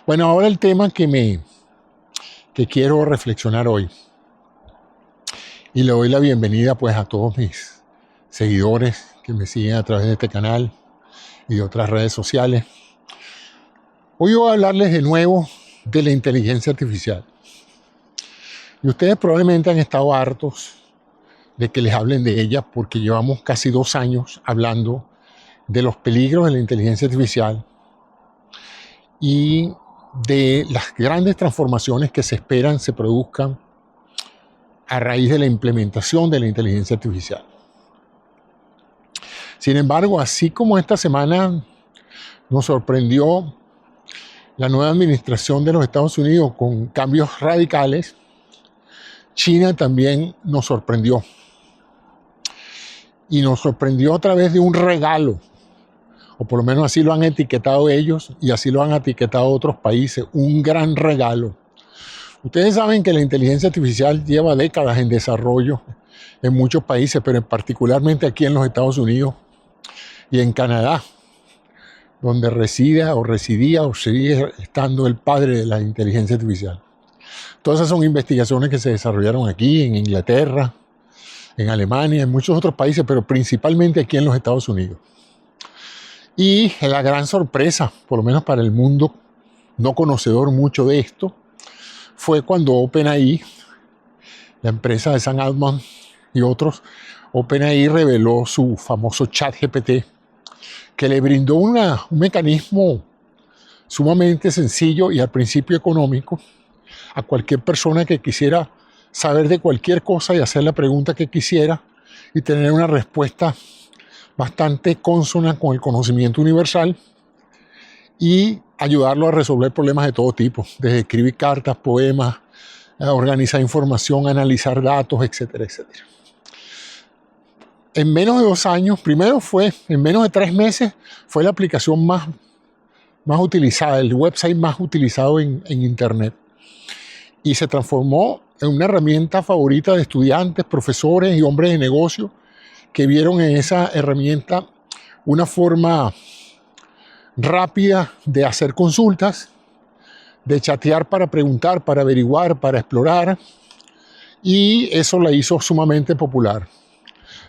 Bueno, ahora el tema que quiero reflexionar hoy, y le doy la bienvenida pues a todos mis seguidores que me siguen a través de este canal y de otras redes sociales. Hoy voy a hablarles de nuevo de la inteligencia artificial. Y ustedes probablemente han estado hartos de que les hablen de ella porque llevamos casi 2 años hablando de los peligros de la inteligencia artificial y de las grandes transformaciones que se esperan se produzcan a raíz de la implementación de la inteligencia artificial. Sin embargo, así como esta semana nos sorprendió la nueva administración de los Estados Unidos con cambios radicales, China también nos sorprendió. Y nos sorprendió a través de un regalo, o por lo menos así lo han etiquetado ellos y así lo han etiquetado otros países, un gran regalo. Ustedes saben que la inteligencia artificial lleva décadas en desarrollo en muchos países, pero particularmente aquí en los Estados Unidos y en Canadá, donde residía o sigue estando el padre de la inteligencia artificial. Todas esas son investigaciones que se desarrollaron aquí, en Inglaterra, en Alemania, en muchos otros países, pero principalmente aquí en los Estados Unidos. Y la gran sorpresa, por lo menos para el mundo no conocedor mucho de esto, fue cuando OpenAI, la empresa de Sam Altman y otros, OpenAI reveló su famoso ChatGPT, que le brindó un mecanismo sumamente sencillo y al principio económico a cualquier persona que quisiera saber de cualquier cosa y hacer la pregunta que quisiera y tener una respuesta bastante consona con el conocimiento universal y ayudarlo a resolver problemas de todo tipo, desde escribir cartas, poemas, organizar información, analizar datos, etcétera, etcétera. En menos de 2 años, en menos de 3 meses, fue la aplicación más utilizada, el website más utilizado en Internet. Y se transformó en una herramienta favorita de estudiantes, profesores y hombres de negocio que vieron en esa herramienta una forma rápida de hacer consultas, de chatear para preguntar, para averiguar, para explorar, y eso la hizo sumamente popular.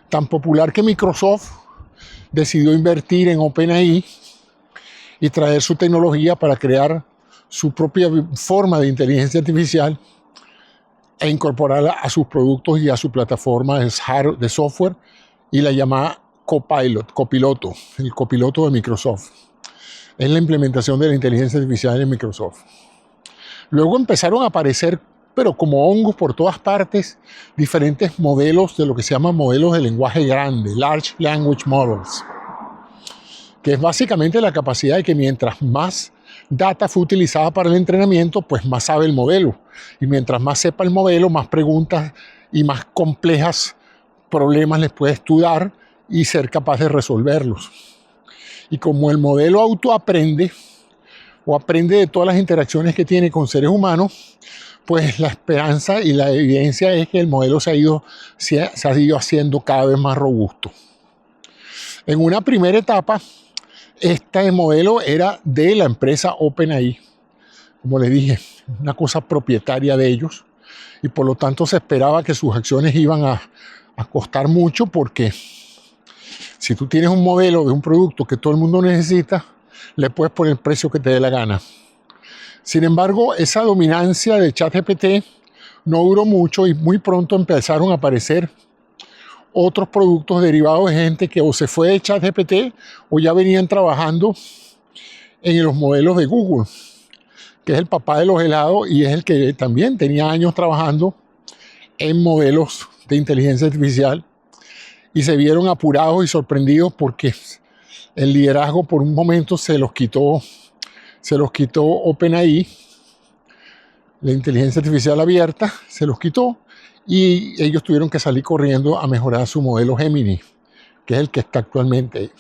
Tan popular que Microsoft decidió invertir en OpenAI y traer su tecnología para crear su propia forma de inteligencia artificial e incorporarla a sus productos y a su plataforma de software, y la llamada copiloto, el copiloto de Microsoft. Es la implementación de la inteligencia artificial en Microsoft. Luego empezaron a aparecer, pero como hongos por todas partes, diferentes modelos de lo que se llama modelos de lenguaje grande, Large Language Models, que es básicamente la capacidad de que mientras más data fue utilizada para el entrenamiento, pues más sabe el modelo. Y mientras más sepa el modelo, más preguntas y más complejas problemas les puedes tú dar y ser capaz de resolverlos. Y como el modelo autoaprende o aprende de todas las interacciones que tiene con seres humanos, pues la esperanza y la evidencia es que el modelo se ha ido haciendo cada vez más robusto. En una primera etapa, este modelo era de la empresa OpenAI, como les dije, una cosa propietaria de ellos, y por lo tanto se esperaba que sus acciones iban a costar mucho, porque si tú tienes un modelo de un producto que todo el mundo necesita, le puedes poner el precio que te dé la gana. Sin embargo, esa dominancia de ChatGPT no duró mucho y muy pronto empezaron a aparecer otros productos derivados de gente que o se fue de ChatGPT o ya venían trabajando en los modelos de Google, que es el papá de los helados y es el que también tenía años trabajando en modelos de inteligencia artificial, y se vieron apurados y sorprendidos porque el liderazgo por un momento se los quitó OpenAI, la inteligencia artificial abierta, se los quitó, y ellos tuvieron que salir corriendo a mejorar su modelo Gemini, que es el que está actualmente.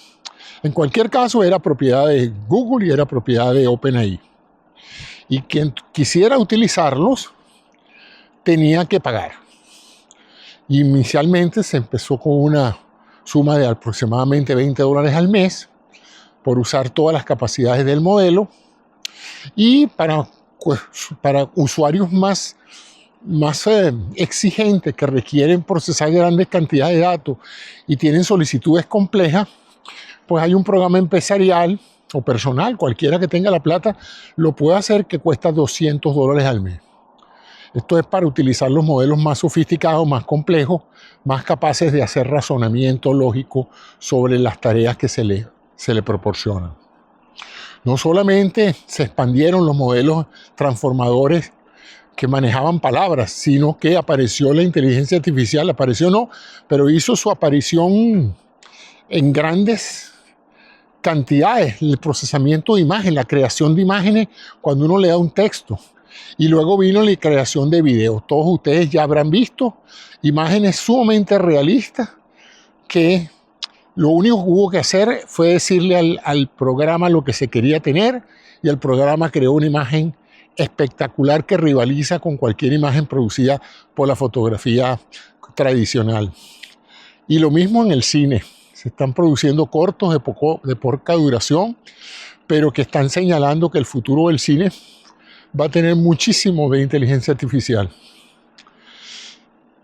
En cualquier caso, era propiedad de Google y era propiedad de OpenAI. Y quien quisiera utilizarlos tenía que pagar. Inicialmente se empezó con una suma de aproximadamente $20 al mes por usar todas las capacidades del modelo, Y para usuarios más exigentes que requieren procesar grandes cantidades de datos y tienen solicitudes complejas, pues hay un programa empresarial o personal, cualquiera que tenga la plata, lo puede hacer, que cuesta $200 al mes. Esto es para utilizar los modelos más sofisticados, más complejos, más capaces de hacer razonamiento lógico sobre las tareas que se le proporcionan. No solamente se expandieron los modelos transformadores que manejaban palabras, sino que apareció la inteligencia artificial, apareció no, pero hizo su aparición en grandes cantidades, el procesamiento de imagen, la creación de imágenes cuando uno le da un texto. Y luego vino la creación de videos. Todos ustedes ya habrán visto imágenes sumamente realistas que lo único que hubo que hacer fue decirle al programa lo que se quería tener, y el programa creó una imagen espectacular que rivaliza con cualquier imagen producida por la fotografía tradicional. Y lo mismo en el cine. Se están produciendo cortos de poca duración, pero que están señalando que el futuro del cine va a tener muchísimo de inteligencia artificial.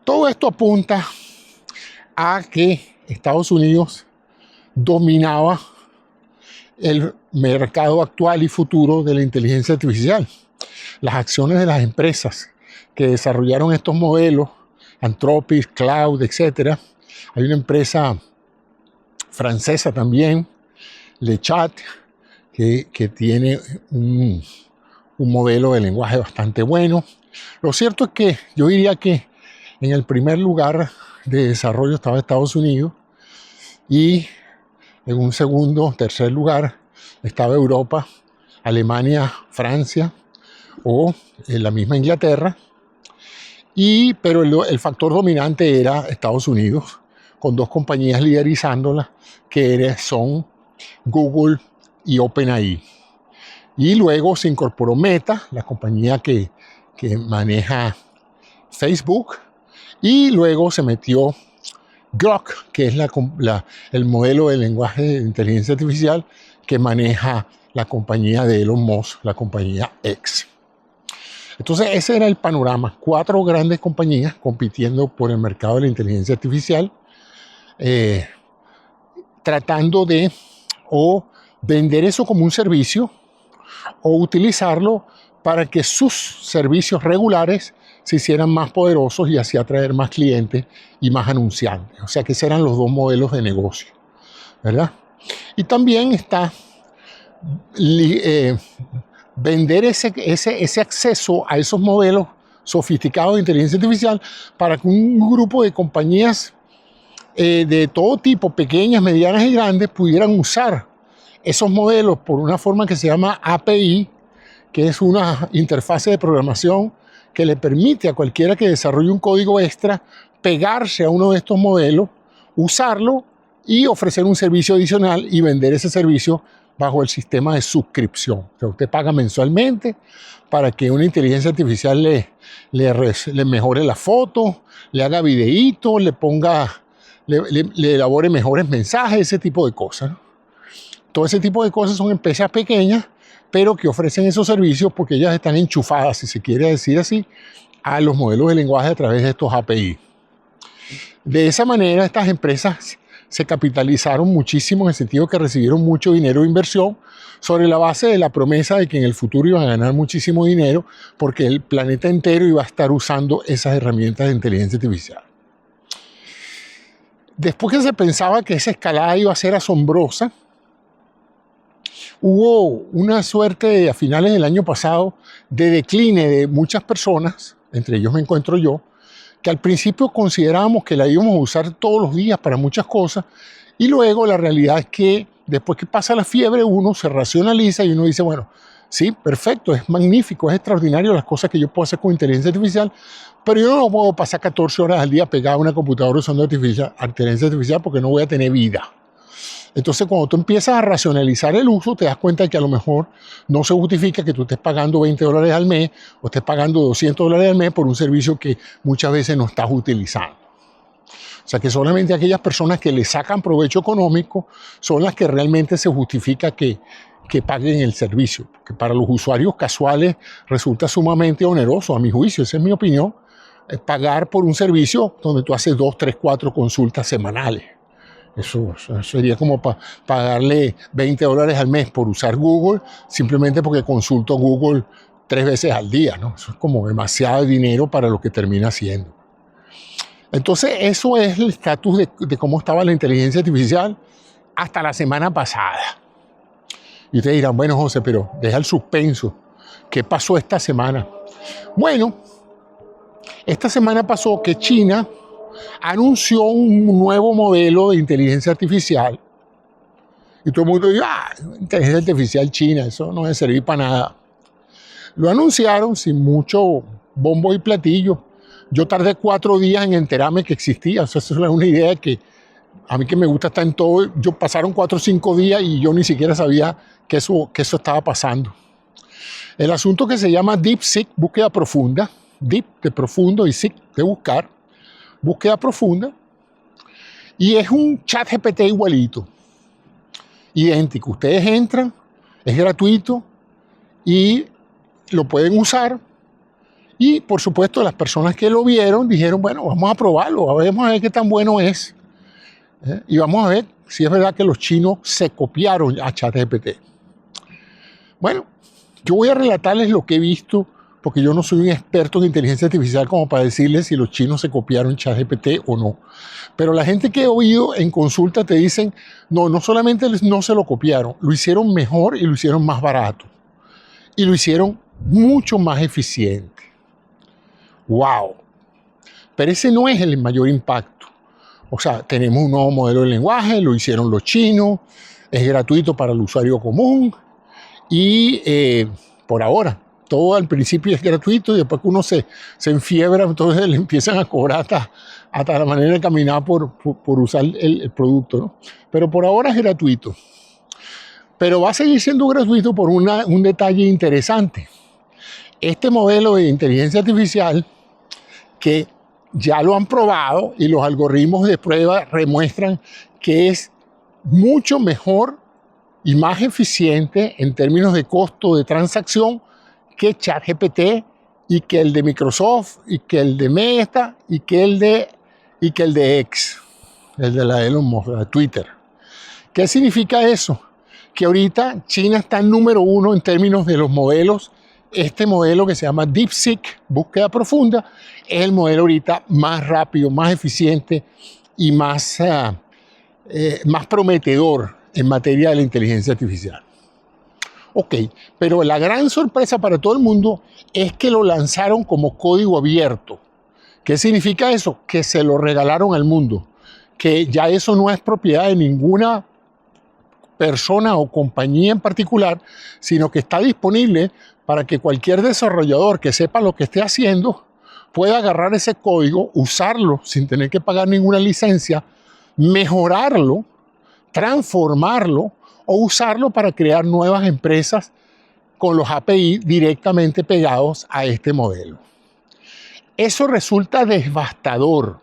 Todo esto apunta a que Estados Unidos dominaba el mercado actual y futuro de la inteligencia artificial. Las acciones de las empresas que desarrollaron estos modelos, Anthropic, Cloud, etc. Hay una empresa francesa también, LeChat, que tiene un modelo de lenguaje bastante bueno. Lo cierto es que yo diría que en el primer lugar de desarrollo estaba Estados Unidos, y en un segundo, tercer lugar estaba Europa, Alemania, Francia o la misma Inglaterra, pero el factor dominante era Estados Unidos, con dos compañías liderizándola, que son Google y OpenAI. Y luego se incorporó Meta, la compañía que maneja Facebook, y luego se metió Grok, que es el modelo de lenguaje de inteligencia artificial que maneja la compañía de Elon Musk, la compañía X. Entonces ese era el panorama, 4 grandes compañías compitiendo por el mercado de la inteligencia artificial, tratando de o vender eso como un servicio o utilizarlo para que sus servicios regulares se hicieran más poderosos y así atraer más clientes y más anunciantes. O sea que esos eran los dos modelos de negocio, ¿verdad? Y también está vender ese acceso a esos modelos sofisticados de inteligencia artificial para que un grupo de compañías de todo tipo, pequeñas, medianas y grandes, pudieran usar esos modelos por una forma que se llama API, que es una interfase de programación que le permite a cualquiera que desarrolle un código extra pegarse a uno de estos modelos, usarlo y ofrecer un servicio adicional y vender ese servicio bajo el sistema de suscripción. O sea, usted paga mensualmente para que una inteligencia artificial le mejore la foto, le haga videíto, le elabore mejores mensajes, ese tipo de cosas, ¿no? Todo ese tipo de cosas son empresas pequeñas, pero que ofrecen esos servicios porque ellas están enchufadas, si se quiere decir así, a los modelos de lenguaje a través de estos API. De esa manera, estas empresas se capitalizaron muchísimo en el sentido que recibieron mucho dinero de inversión sobre la base de la promesa de que en el futuro iban a ganar muchísimo dinero porque el planeta entero iba a estar usando esas herramientas de inteligencia artificial. Después que se pensaba que esa escalada iba a ser asombrosa, hubo una suerte a finales del año pasado de decline de muchas personas, entre ellos me encuentro yo, que al principio considerábamos que la íbamos a usar todos los días para muchas cosas, y luego la realidad es que después que pasa la fiebre uno se racionaliza y uno dice, bueno, sí, perfecto, es magnífico, es extraordinario las cosas que yo puedo hacer con inteligencia artificial, pero yo no puedo pasar 14 horas al día pegado a una computadora usando inteligencia artificial porque no voy a tener vida. Entonces, cuando tú empiezas a racionalizar el uso, te das cuenta de que a lo mejor no se justifica que tú estés pagando $20 al mes o estés pagando $200 al mes por un servicio que muchas veces no estás utilizando. O O sea que solamente aquellas personas que le sacan provecho económico son las que realmente se justifica que paguen el servicio. Porque para los usuarios casuales resulta sumamente oneroso, a mi juicio, esa es mi opinión, pagar por un servicio donde tú haces 2, 3, 4 consultas semanales. Eso sería como pagarle $20 al mes por usar Google, simplemente porque consulto Google 3 veces al día, ¿no? Eso es como demasiado dinero para lo que termina siendo. Entonces, eso es el estatus de cómo estaba la inteligencia artificial hasta la semana pasada. Y ustedes dirán, bueno, José, pero deja el suspenso. ¿Qué pasó esta semana? Bueno, esta semana pasó que China anunció un nuevo modelo de inteligencia artificial. Y todo el mundo dice, inteligencia artificial china, eso no debe servir para nada. Lo anunciaron sin mucho bombo y platillo. Yo tardé 4 días en enterarme que existía. O sea, eso es una idea que a mí que me gusta estar en todo. Pasaron 4 o 5 días y yo ni siquiera sabía que eso estaba pasando. El asunto que se llama DeepSeek, búsqueda profunda, Deep de profundo y Seek de buscar, búsqueda profunda, y es un chat GPT igualito, idéntico. Ustedes entran, es gratuito y lo pueden usar. Y por supuesto las personas que lo vieron dijeron, bueno, vamos a probarlo, vamos a ver qué tan bueno es. Y vamos a ver si es verdad que los chinos se copiaron a ChatGPT. Bueno, yo voy a relatarles lo que he visto, porque yo no soy un experto en inteligencia artificial como para decirles si los chinos se copiaron ChatGPT o no. Pero la gente que he oído en consulta te dicen, no solamente no se lo copiaron, lo hicieron mejor y lo hicieron más barato. Y lo hicieron mucho más eficiente. ¡Wow! Pero ese no es el mayor impacto. O sea, tenemos un nuevo modelo de lenguaje, lo hicieron los chinos, es gratuito para el usuario común y por ahora, todo al principio es gratuito y después que uno se enfiebra, entonces le empiezan a cobrar hasta la manera de caminar por usar el producto, ¿no? Pero por ahora es gratuito. Pero va a seguir siendo gratuito por un detalle interesante. Este modelo de inteligencia artificial que ya lo han probado y los algoritmos de prueba demuestran que es mucho mejor y más eficiente en términos de costo de transacción que ChatGPT y que el de Microsoft y que el de Meta y que el de X, el de la Elon Musk, de Twitter. ¿Qué significa eso? Que ahorita China está en número 1 en términos de los modelos. Este modelo que se llama DeepSeek, búsqueda profunda, es el modelo ahorita más rápido, más eficiente y más prometedor en materia de la inteligencia artificial. Ok, pero la gran sorpresa para todo el mundo es que lo lanzaron como código abierto. ¿Qué significa eso? Que se lo regalaron al mundo, que ya eso no es propiedad de ninguna persona o compañía en particular, sino que está disponible para que cualquier desarrollador que sepa lo que esté haciendo pueda agarrar ese código, usarlo sin tener que pagar ninguna licencia, mejorarlo, transformarlo o usarlo para crear nuevas empresas con los API directamente pegados a este modelo. Eso resulta devastador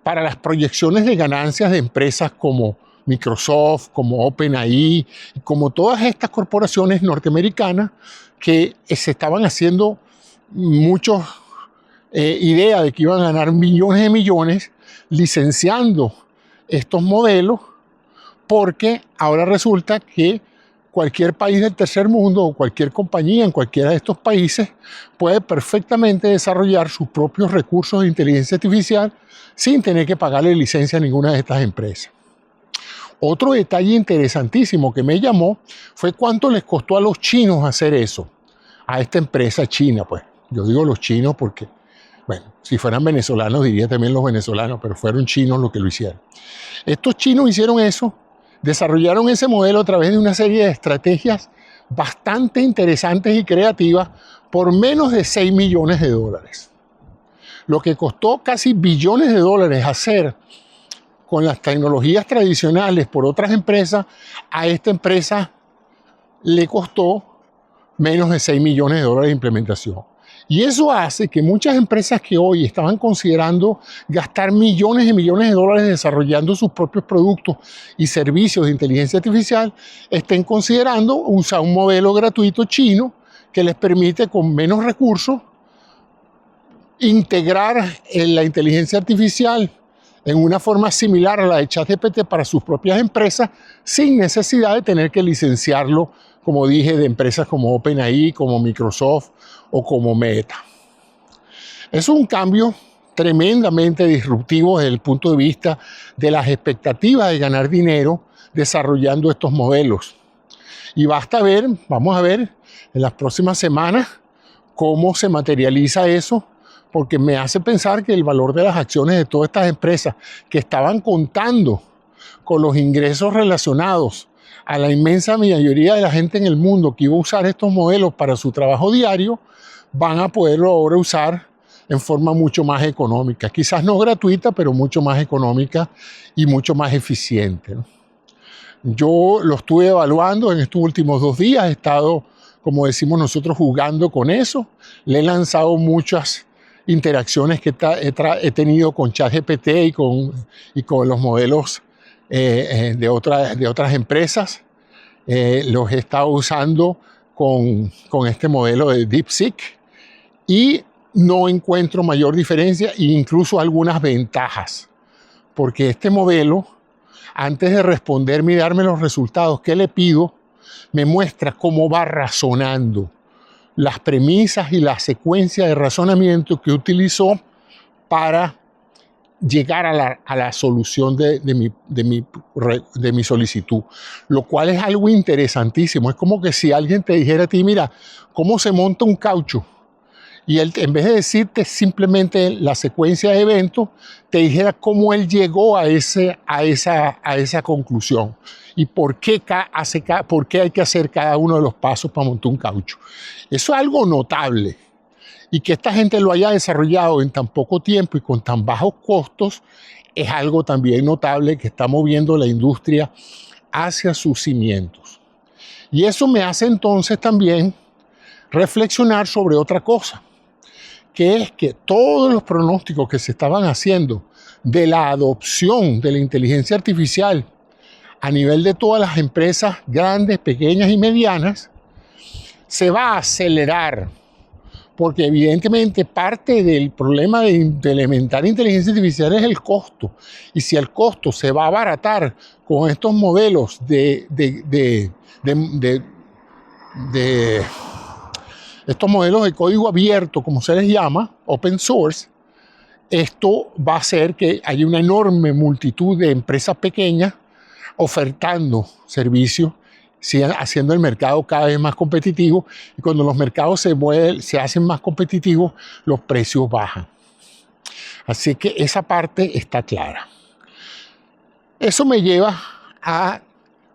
para las proyecciones de ganancias de empresas como Microsoft, como OpenAI, como todas estas corporaciones norteamericanas que se estaban haciendo muchas ideas de que iban a ganar millones de millones licenciando estos modelos, porque ahora resulta que cualquier país del tercer mundo o cualquier compañía en cualquiera de estos países puede perfectamente desarrollar sus propios recursos de inteligencia artificial sin tener que pagarle licencia a ninguna de estas empresas. Otro detalle interesantísimo que me llamó fue cuánto les costó a los chinos hacer eso, a esta empresa china. Pues yo digo los chinos porque, bueno, si fueran venezolanos diría también los venezolanos, pero fueron chinos los que lo hicieron. Estos chinos hicieron eso, desarrollaron ese modelo a través de una serie de estrategias bastante interesantes y creativas por menos de $6 millones. Lo que costó casi billones de dólares hacer con las tecnologías tradicionales por otras empresas, a esta empresa le costó menos de 6 millones de dólares de implementación. Y eso hace que muchas empresas que hoy estaban considerando gastar millones y millones de dólares desarrollando sus propios productos y servicios de inteligencia artificial estén considerando usar un modelo gratuito chino que les permite con menos recursos integrar la inteligencia artificial en una forma similar a la de ChatGPT para sus propias empresas sin necesidad de tener que licenciarlo, como dije, de empresas como OpenAI, como Microsoft o como Meta. Es un cambio tremendamente disruptivo desde el punto de vista de las expectativas de ganar dinero desarrollando estos modelos. Y vamos a ver en las próximas semanas cómo se materializa eso, porque me hace pensar que el valor de las acciones de todas estas empresas que estaban contando con los ingresos relacionados a la inmensa mayoría de la gente en el mundo que iba a usar estos modelos para su trabajo diario, van a poderlo ahora usar en forma mucho más económica. Quizás no gratuita, pero mucho más económica y mucho más eficiente, ¿no? Yo lo estuve evaluando en estos últimos 2 días, he estado, como decimos nosotros, jugando con eso. Le he lanzado muchas interacciones que he tenido con ChatGPT y con los modelos de otras empresas. Los he estado usando con este modelo de DeepSeek y no encuentro mayor diferencia e incluso algunas ventajas, porque este modelo, antes de responderme y darme los resultados que le pido, me muestra cómo va razonando, las premisas y la secuencia de razonamiento que utilizó para llegar a la solución de mi solicitud, lo cual es algo interesantísimo. Es como que si alguien te dijera a ti, mira, ¿cómo se monta un caucho? Y él, en vez de decirte simplemente la secuencia de eventos, te dijera cómo él llegó a esa conclusión y por qué hay que hacer cada uno de los pasos para montar un caucho. Eso es algo notable. Y que esta gente lo haya desarrollado en tan poco tiempo y con tan bajos costos es algo también notable que está moviendo la industria hacia sus cimientos. Y eso me hace entonces también reflexionar sobre otra cosa, que es que todos los pronósticos que se estaban haciendo de la adopción de la inteligencia artificial a nivel de todas las empresas grandes, pequeñas y medianas, se va a acelerar, porque evidentemente parte del problema de implementar inteligencia artificial es el costo. Y si el costo se va a abaratar con estos modelos estos modelos de código abierto, como se les llama, open source, esto va a hacer que haya una enorme multitud de empresas pequeñas ofertando servicios, haciendo el mercado cada vez más competitivo, y cuando los mercados se hacen más competitivos, los precios bajan. Así que esa parte está clara. Eso me lleva a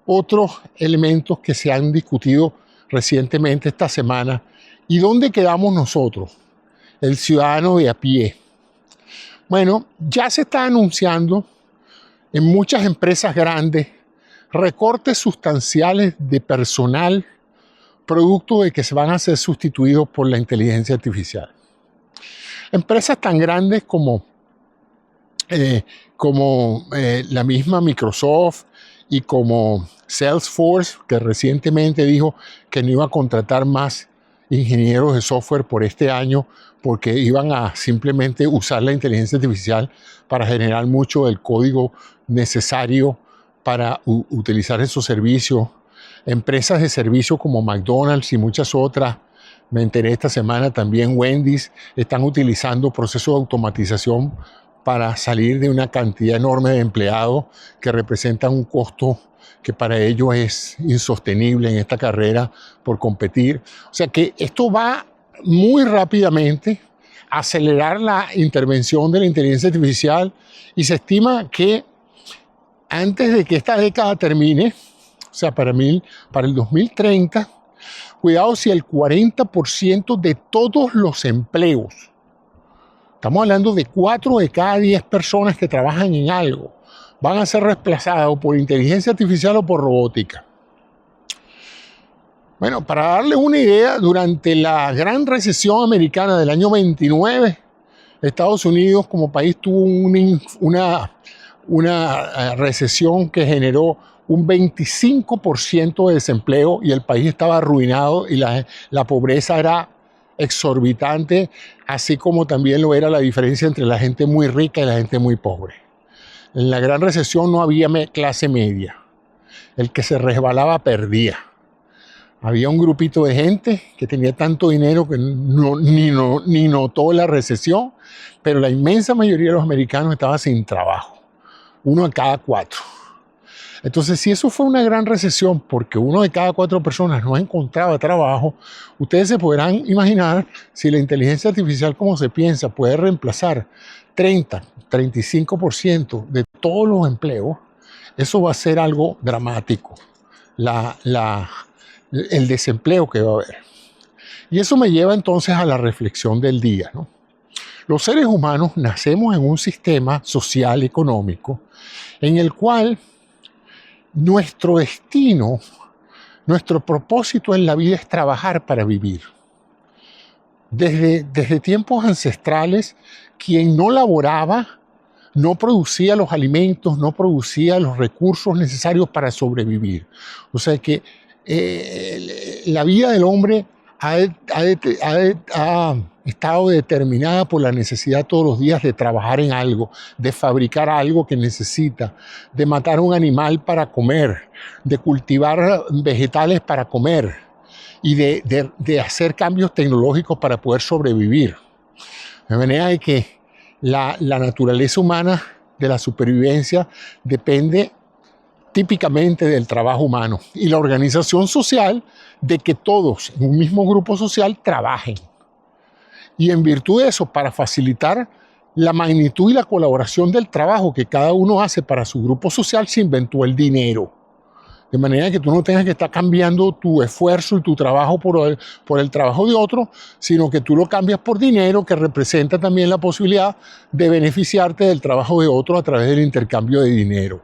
otros elementos que se han discutido recientemente esta semana. ¿Y dónde quedamos nosotros, el ciudadano de a pie? Bueno, ya se está anunciando en muchas empresas grandes recortes sustanciales de personal producto de que se van a ser sustituidos por la inteligencia artificial. Empresas tan grandes como la misma Microsoft y como Salesforce, que recientemente dijo que no iba a contratar más ingenieros de software por este año porque iban a simplemente usar la inteligencia artificial para generar mucho del código necesario para utilizar esos servicios. Empresas de servicio como McDonald's y muchas otras, me enteré esta semana también Wendy's, están utilizando procesos de automatización para salir de una cantidad enorme de empleados que representan un costo que para ellos es insostenible en esta carrera por competir. O sea que esto va muy rápidamente a acelerar la intervención de la inteligencia artificial y se estima que antes de que esta década termine, o sea, para el 2030, cuidado si el 40% de todos los empleos, estamos hablando de 4 de cada 10 personas que trabajan en algo, van a ser reemplazados por inteligencia artificial o por robótica. Bueno, para darles una idea, durante la gran recesión americana del año 29, Estados Unidos como país tuvo una recesión que generó un 25% de desempleo y el país estaba arruinado y la pobreza era exorbitante, así como también lo era la diferencia entre la gente muy rica y la gente muy pobre. En la gran recesión no había clase media. El que se resbalaba perdía. Había un grupito de gente que tenía tanto dinero que ni notó la recesión, pero la inmensa mayoría de los americanos estaba sin trabajo. 1 de cada 4. Entonces, si eso fue una gran recesión porque 1 de cada 4 personas no encontraba trabajo, ustedes se podrán imaginar si la inteligencia artificial, como se piensa, puede reemplazar 35% de todos los empleos, eso va a ser algo dramático. El desempleo que va a haber. Y eso me lleva entonces a la reflexión del día, ¿no? Los seres humanos nacemos en un sistema social económico en el cual nuestro destino, nuestro propósito en la vida es trabajar para vivir. Desde tiempos ancestrales, quien no laboraba, no producía los alimentos, no producía los recursos necesarios para sobrevivir. O sea que la vida del hombre ha estado determinada por la necesidad todos los días de trabajar en algo, de fabricar algo que necesita, de matar un animal para comer, de cultivar vegetales para comer y de hacer cambios tecnológicos para poder sobrevivir. De manera de que la naturaleza humana de la supervivencia depende típicamente del trabajo humano y la organización social de que todos en un mismo grupo social trabajen. Y en virtud de eso, para facilitar la magnitud y la colaboración del trabajo que cada uno hace para su grupo social, se inventó el dinero. De manera que tú no tengas que estar cambiando tu esfuerzo y tu trabajo por el trabajo de otro, sino que tú lo cambias por dinero, que representa también la posibilidad de beneficiarte del trabajo de otro a través del intercambio de dinero.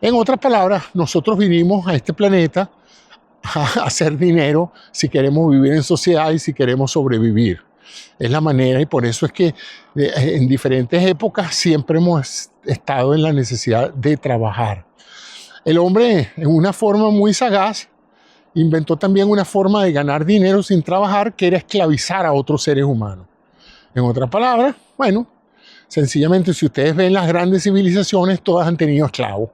En otras palabras, nosotros vinimos a este planeta a hacer dinero si queremos vivir en sociedad y si queremos sobrevivir. Es la manera, y por eso es que en diferentes épocas siempre hemos estado en la necesidad de trabajar. El hombre, en una forma muy sagaz, inventó también una forma de ganar dinero sin trabajar, que era esclavizar a otros seres humanos. En otras palabras, bueno, sencillamente si ustedes ven las grandes civilizaciones, todas han tenido esclavos.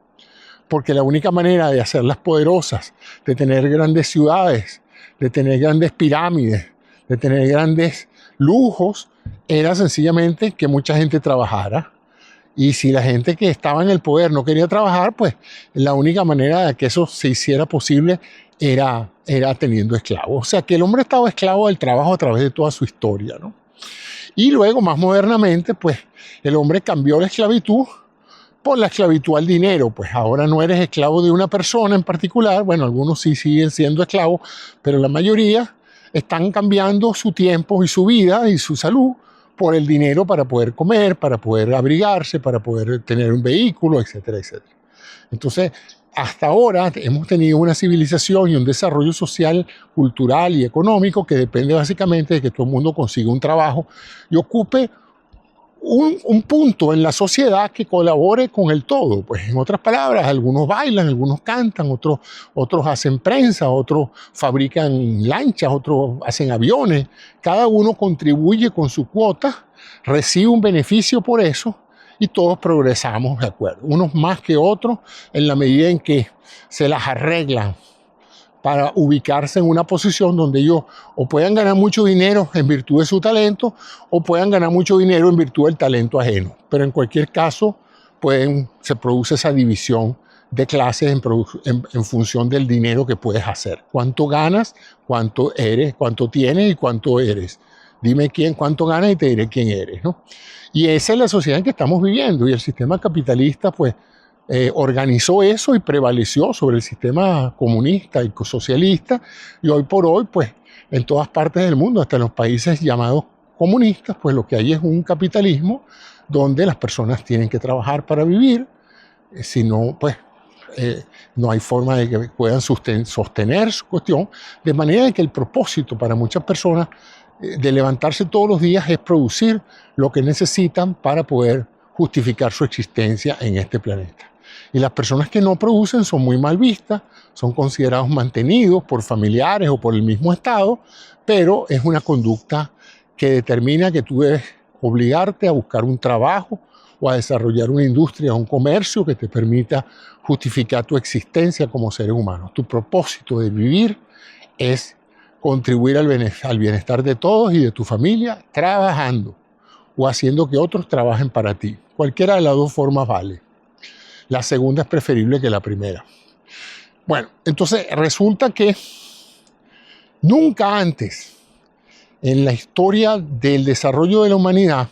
Porque la única manera de hacerlas poderosas, de tener grandes ciudades, de tener grandes pirámides, de tener grandes lujos, era sencillamente que mucha gente trabajara. Y si la gente que estaba en el poder no quería trabajar, pues la única manera de que eso se hiciera posible era teniendo esclavos. O sea que el hombre estaba esclavo del trabajo a través de toda su historia, ¿no? Y luego, más modernamente, pues el hombre cambió la esclavitud por la esclavitud al dinero. Pues ahora no eres esclavo de una persona en particular. Bueno, algunos sí siguen siendo esclavos, pero la mayoría están cambiando su tiempo y su vida y su salud por el dinero para poder comer, para poder abrigarse, para poder tener un vehículo, etcétera, etcétera. Entonces, hasta ahora hemos tenido una civilización y un desarrollo social, cultural y económico que depende básicamente de que todo el mundo consiga un trabajo y ocupe un punto en la sociedad que colabore con el todo. Pues en otras palabras, algunos bailan, algunos cantan, otros hacen prensa, otros fabrican lanchas, otros hacen aviones. Cada uno contribuye con su cuota, recibe un beneficio por eso y todos progresamos de acuerdo. Unos más que otros en la medida en que se las arreglan para ubicarse en una posición donde ellos o puedan ganar mucho dinero en virtud de su talento o puedan ganar mucho dinero en virtud del talento ajeno. Pero en cualquier caso se produce esa división de clases en función del dinero que puedes hacer. Cuánto ganas, cuánto eres, cuánto tienes y cuánto eres. Dime cuánto ganas y te diré quién eres, ¿no? Y esa es la sociedad en que estamos viviendo y el sistema capitalista pues organizó eso y prevaleció sobre el sistema comunista y socialista, y hoy por hoy pues en todas partes del mundo, hasta en los países llamados comunistas, pues lo que hay es un capitalismo donde las personas tienen que trabajar para vivir, si no pues no hay forma de que puedan sostener su cuestión, de manera que el propósito para muchas personas de levantarse todos los días es producir lo que necesitan para poder justificar su existencia en este planeta. Y las personas que no producen son muy mal vistas, son considerados mantenidos por familiares o por el mismo Estado, pero es una conducta que determina que tú debes obligarte a buscar un trabajo o a desarrollar una industria o un comercio que te permita justificar tu existencia como seres humanos. Tu propósito de vivir es contribuir al bienestar de todos y de tu familia trabajando o haciendo que otros trabajen para ti. Cualquiera de las dos formas vale. La segunda es preferible que la primera. Bueno, entonces resulta que nunca antes en la historia del desarrollo de la humanidad,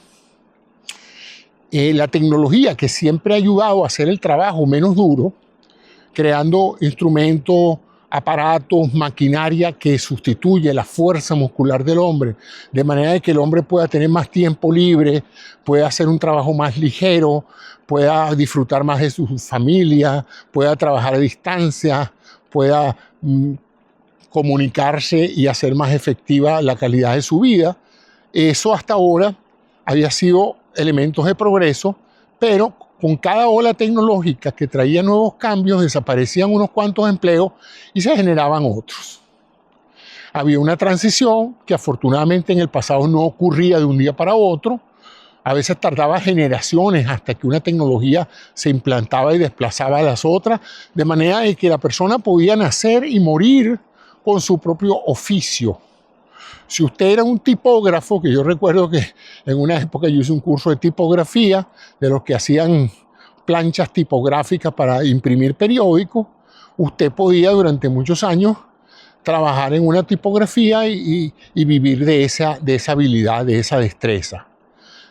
la tecnología que siempre ha ayudado a hacer el trabajo menos duro, creando instrumentos, aparatos, maquinaria que sustituye la fuerza muscular del hombre, de manera que el hombre pueda tener más tiempo libre, pueda hacer un trabajo más ligero, pueda disfrutar más de su familia, pueda trabajar a distancia, pueda comunicarse y hacer más efectiva la calidad de su vida. Eso hasta ahora había sido elementos de progreso, pero con cada ola tecnológica que traía nuevos cambios, desaparecían unos cuantos empleos y se generaban otros. Había una transición que afortunadamente en el pasado no ocurría de un día para otro. A veces tardaba generaciones hasta que una tecnología se implantaba y desplazaba a las otras, de manera de que la persona podía nacer y morir con su propio oficio. Si usted era un tipógrafo, que yo recuerdo que en una época yo hice un curso de tipografía, de los que hacían planchas tipográficas para imprimir periódicos, usted podía durante muchos años trabajar en una tipografía y vivir de esa habilidad, de esa destreza.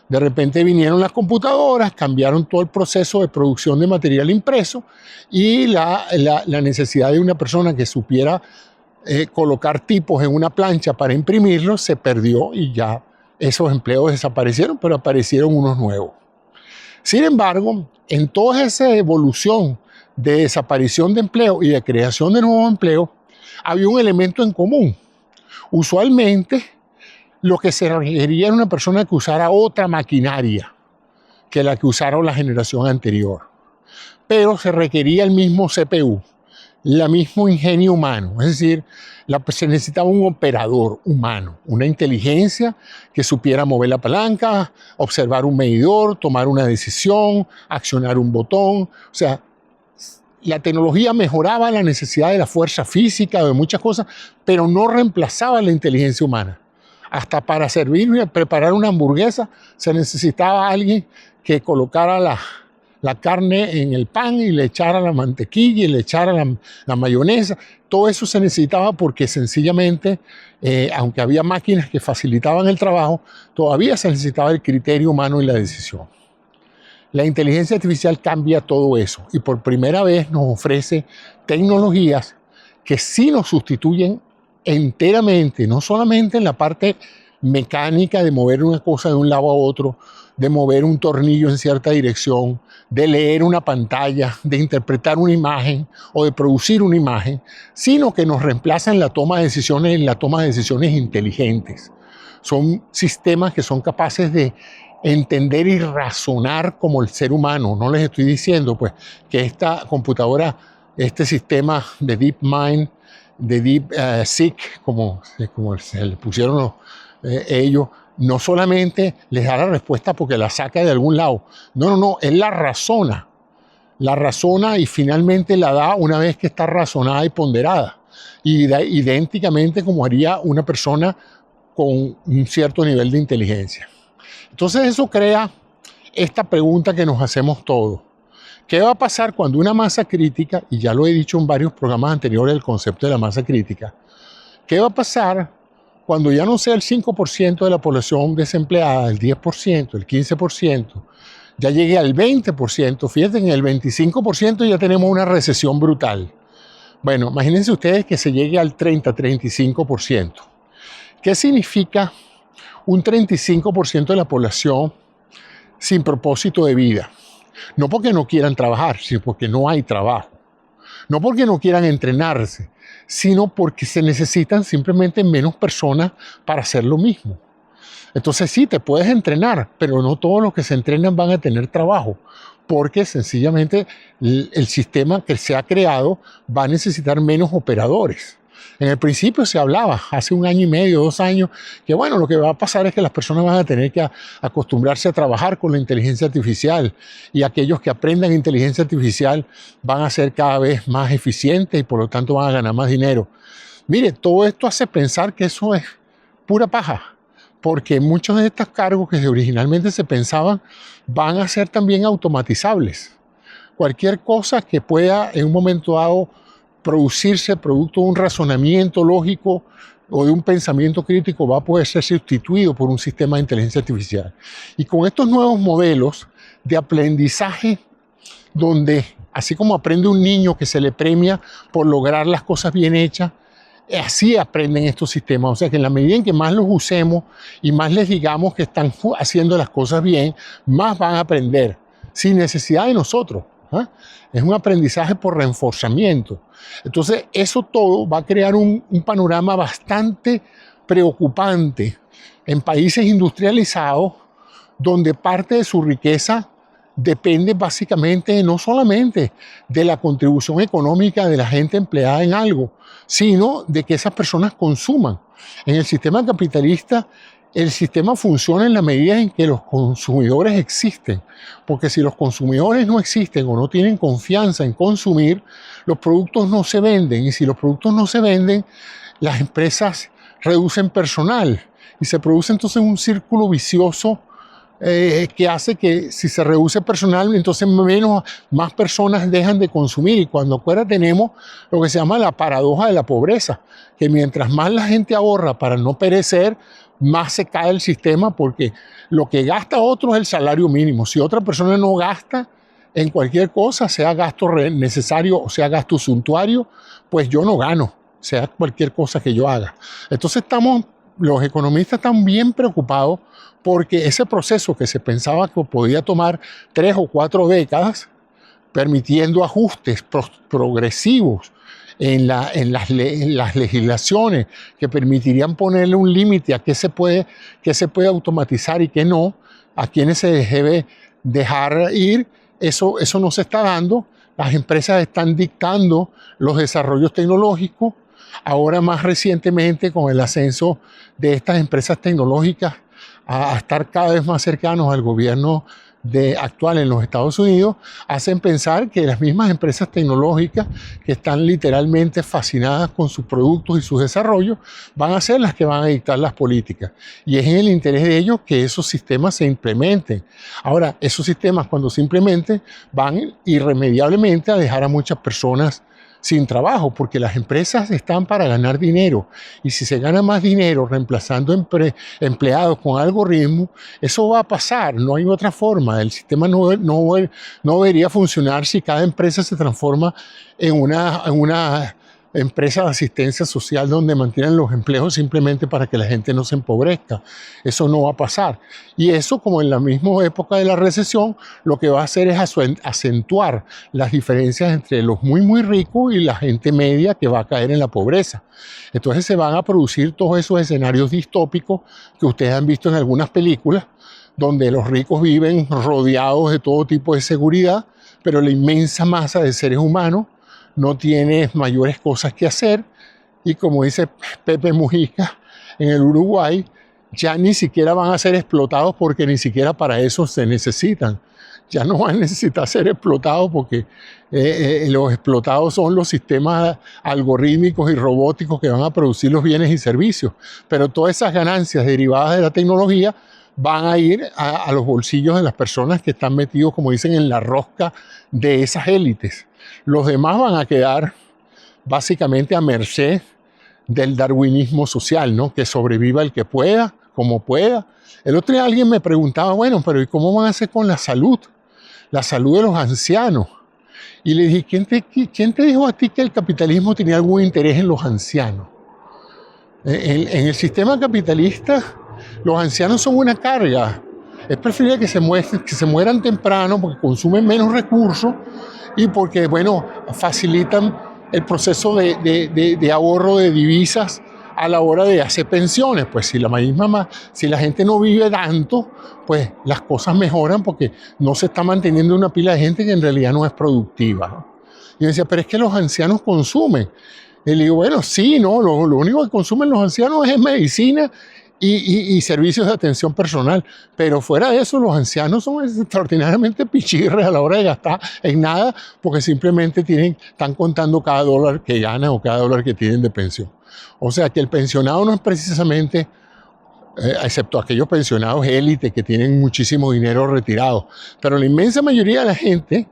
De repente vinieron las computadoras, cambiaron todo el proceso de producción de material impreso y la necesidad de una persona que supiera colocar tipos en una plancha para imprimirlos se perdió y ya esos empleos desaparecieron, pero aparecieron unos nuevos. Sin embargo, en toda esa evolución de desaparición de empleo y de creación de nuevos empleos, había un elemento en común. Usualmente, lo que se requería era una persona que usara otra maquinaria que la que usaron la generación anterior, pero se requería el mismo CPU, el mismo ingenio humano, es decir, se necesitaba un operador humano, una inteligencia que supiera mover la palanca, observar un medidor, tomar una decisión, accionar un botón. O sea, la tecnología mejoraba la necesidad de la fuerza física, de muchas cosas, pero no reemplazaba la inteligencia humana. Hasta para servir y preparar una hamburguesa se necesitaba alguien que colocara la carne en el pan y le echara la mantequilla y le echara la mayonesa. Todo eso se necesitaba porque sencillamente, aunque había máquinas que facilitaban el trabajo, todavía se necesitaba el criterio humano y la decisión. La inteligencia artificial cambia todo eso y por primera vez nos ofrece tecnologías que sí nos sustituyen enteramente, no solamente en la parte mecánica de mover una cosa de un lado a otro, de mover un tornillo en cierta dirección, de leer una pantalla, de interpretar una imagen o de producir una imagen, sino que nos reemplazan en la toma de decisiones inteligentes. Son sistemas que son capaces de entender y razonar como el ser humano. No les estoy diciendo pues que esta computadora, este sistema de DeepMind, de DeepSeek, como se le pusieron ellos, no solamente les da la respuesta porque la saca de algún lado. No, él la razona y finalmente la da una vez que está razonada y ponderada. Idénticamente como haría una persona con un cierto nivel de inteligencia. Entonces eso crea esta pregunta que nos hacemos todos. ¿Qué va a pasar cuando una masa crítica, y ya lo he dicho en varios programas anteriores el concepto de la masa crítica, qué va a pasar cuando ya no sea el 5% de la población desempleada, el 10%, el 15%, ya llegue al 20%, fíjense, en el 25% ya tenemos una recesión brutal. Bueno, imagínense ustedes que se llegue al 30-35%. ¿Qué significa un 35% de la población sin propósito de vida? No porque no quieran trabajar, sino porque no hay trabajo. No porque no quieran entrenarse, sino porque se necesitan simplemente menos personas para hacer lo mismo. Entonces sí, te puedes entrenar, pero no todos los que se entrenan van a tener trabajo, porque sencillamente el sistema que se ha creado va a necesitar menos operadores. En el principio se hablaba, hace 1 año y medio, 2 años, que bueno, lo que va a pasar es que las personas van a tener que acostumbrarse a trabajar con la inteligencia artificial, y aquellos que aprendan inteligencia artificial van a ser cada vez más eficientes y por lo tanto van a ganar más dinero. Mire, todo esto hace pensar que eso es pura paja, porque muchos de estos cargos que originalmente se pensaban van a ser también automatizables. Cualquier cosa que pueda en un momento dado producirse producto de un razonamiento lógico o de un pensamiento crítico va a poder ser sustituido por un sistema de inteligencia artificial. Y con estos nuevos modelos de aprendizaje, donde así como aprende un niño que se le premia por lograr las cosas bien hechas, así aprenden estos sistemas. O sea que en la medida en que más los usemos y más les digamos que están haciendo las cosas bien, más van a aprender, sin necesidad de nosotros. Es un aprendizaje por reforzamiento. Entonces, eso todo va a crear un panorama bastante preocupante en países industrializados, donde parte de su riqueza depende básicamente no solamente de la contribución económica de la gente empleada en algo, sino de que esas personas consuman. En el sistema capitalista, el sistema funciona en la medida en que los consumidores existen, porque si los consumidores no existen o no tienen confianza en consumir, los productos no se venden, y si los productos no se venden, las empresas reducen personal y se produce entonces un círculo vicioso que hace que si se reduce personal, entonces más personas dejan de consumir, y cuando afuera tenemos lo que se llama la paradoja de la pobreza, que mientras más la gente ahorra para no perecer, más se cae el sistema, porque lo que gasta otro es el salario mínimo. Si otra persona no gasta en cualquier cosa, sea gasto necesario o sea gasto suntuario, pues yo no gano, sea cualquier cosa que yo haga. Entonces los economistas están bien preocupados porque ese proceso que se pensaba que podía tomar 3 o 4 décadas, permitiendo ajustes progresivos en las legislaciones que permitirían ponerle un límite a qué se puede automatizar y qué no, a quienes se debe dejar ir, eso no se está dando. Las empresas están dictando los desarrollos tecnológicos. Ahora, más recientemente, con el ascenso de estas empresas tecnológicas a estar cada vez más cercanos al gobierno actual en los Estados Unidos, hacen pensar que las mismas empresas tecnológicas que están literalmente fascinadas con sus productos y sus desarrollos van a ser las que van a dictar las políticas. Y es en el interés de ellos que esos sistemas se implementen. Ahora, esos sistemas, cuando se implementen, van irremediablemente a dejar a muchas personas sin trabajo, porque las empresas están para ganar dinero, y si se gana más dinero reemplazando empleados con algoritmos, eso va a pasar, no hay otra forma. El sistema no debería funcionar si cada empresa se transforma en una empresa de asistencia social donde mantienen los empleos simplemente para que la gente no se empobrezca. Eso no va a pasar. Y eso, como en la misma época de la recesión, lo que va a hacer es acentuar las diferencias entre los muy ricos y la gente media, que va a caer en la pobreza. Entonces se van a producir todos esos escenarios distópicos que ustedes han visto en algunas películas, donde los ricos viven rodeados de todo tipo de seguridad, pero la inmensa masa de seres humanos no tiene mayores cosas que hacer, y como dice Pepe Mujica en el Uruguay, ya ni siquiera van a ser explotados, porque ni siquiera para eso se necesitan. Ya no van a necesitar ser explotados, porque los explotados son los sistemas algorítmicos y robóticos que van a producir los bienes y servicios. Pero todas esas ganancias derivadas de la tecnología van a ir a los bolsillos de las personas que están metidos, como dicen, en la rosca de esas élites. Los demás van a quedar básicamente a merced del darwinismo social, ¿no? Que sobreviva el que pueda, como pueda. El otro día alguien me preguntaba, bueno, pero ¿y cómo van a hacer con la salud? La salud de los ancianos. Y le dije, ¿quién te dijo a ti que el capitalismo tenía algún interés en los ancianos? En el sistema capitalista, los ancianos son una carga. Es preferible que se mueran temprano, porque consumen menos recursos, y porque, bueno, facilitan el proceso de ahorro de divisas a la hora de hacer pensiones. Pues si si la gente no vive tanto, pues las cosas mejoran porque no se está manteniendo una pila de gente que en realidad no es productiva, ¿no? Y me decía, pero es que los ancianos consumen. Y le digo, bueno, sí, no, lo único que consumen los ancianos es medicina y servicios de atención personal. Pero fuera de eso, los ancianos son extraordinariamente pichirres a la hora de gastar en nada, porque simplemente están contando cada dólar que ganan o cada dólar que tienen de pensión. O sea que el pensionado no es precisamente, excepto aquellos pensionados élite que tienen muchísimo dinero retirado, pero la inmensa mayoría de la gente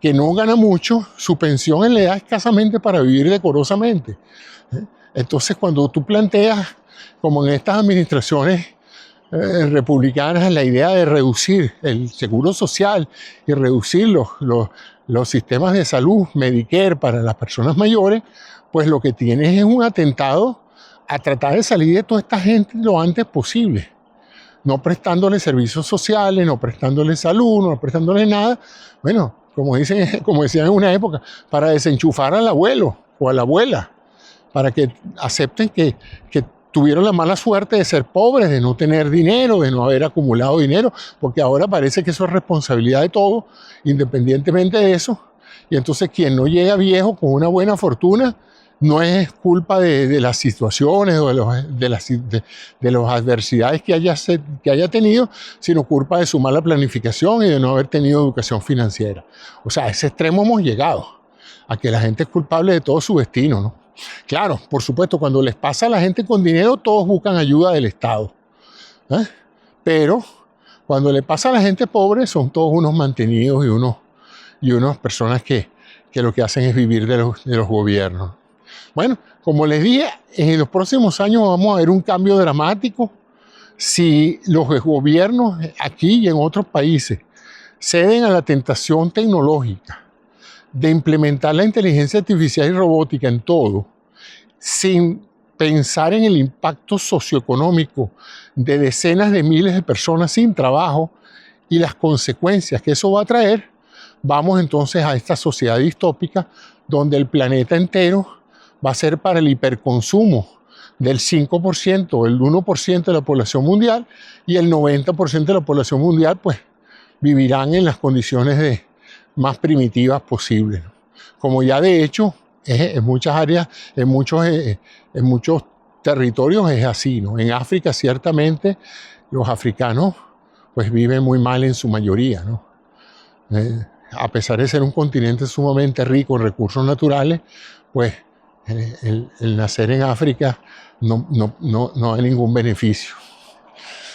que no gana mucho, su pensión le da escasamente para vivir decorosamente. Entonces, cuando tú planteas, como en estas administraciones republicanas, la idea de reducir el seguro social y reducir los sistemas de salud, Medicare, para las personas mayores, pues lo que tienes es un atentado a tratar de salir de toda esta gente lo antes posible. No prestándole servicios sociales, no prestándole salud, no prestándole nada. Bueno, como decían en una época, para desenchufar al abuelo o a la abuela, para que acepten que tuvieron la mala suerte de ser pobres, de no tener dinero, de no haber acumulado dinero, porque ahora parece que eso es responsabilidad de todos, independientemente de eso. Y entonces quien no llega viejo con una buena fortuna, no es culpa de las situaciones o de las adversidades que haya tenido, sino culpa de su mala planificación y de no haber tenido educación financiera. O sea, a ese extremo hemos llegado, a que la gente es culpable de todo su destino, ¿no? Claro, por supuesto, cuando les pasa a la gente con dinero, todos buscan ayuda del Estado, ¿eh? Pero cuando le pasa a la gente pobre, son todos unos mantenidos y unas personas que lo que hacen es vivir de los gobiernos. Bueno, como les dije, en los próximos años vamos a ver un cambio dramático si los gobiernos aquí y en otros países ceden a la tentación tecnológica de implementar la inteligencia artificial y robótica en todo, sin pensar en el impacto socioeconómico de decenas de miles de personas sin trabajo y las consecuencias que eso va a traer. Vamos entonces a esta sociedad distópica donde el planeta entero va a ser para el hiperconsumo del 5% o el 1% de la población mundial, y el 90% de la población mundial pues vivirán en las condiciones más primitivas posibles, ¿no? Como ya de hecho en muchas áreas, en muchos territorios es así, ¿no? En África ciertamente los africanos pues viven muy mal en su mayoría, ¿no? A pesar de ser un continente sumamente rico en recursos naturales, pues el nacer en África no hay ningún beneficio.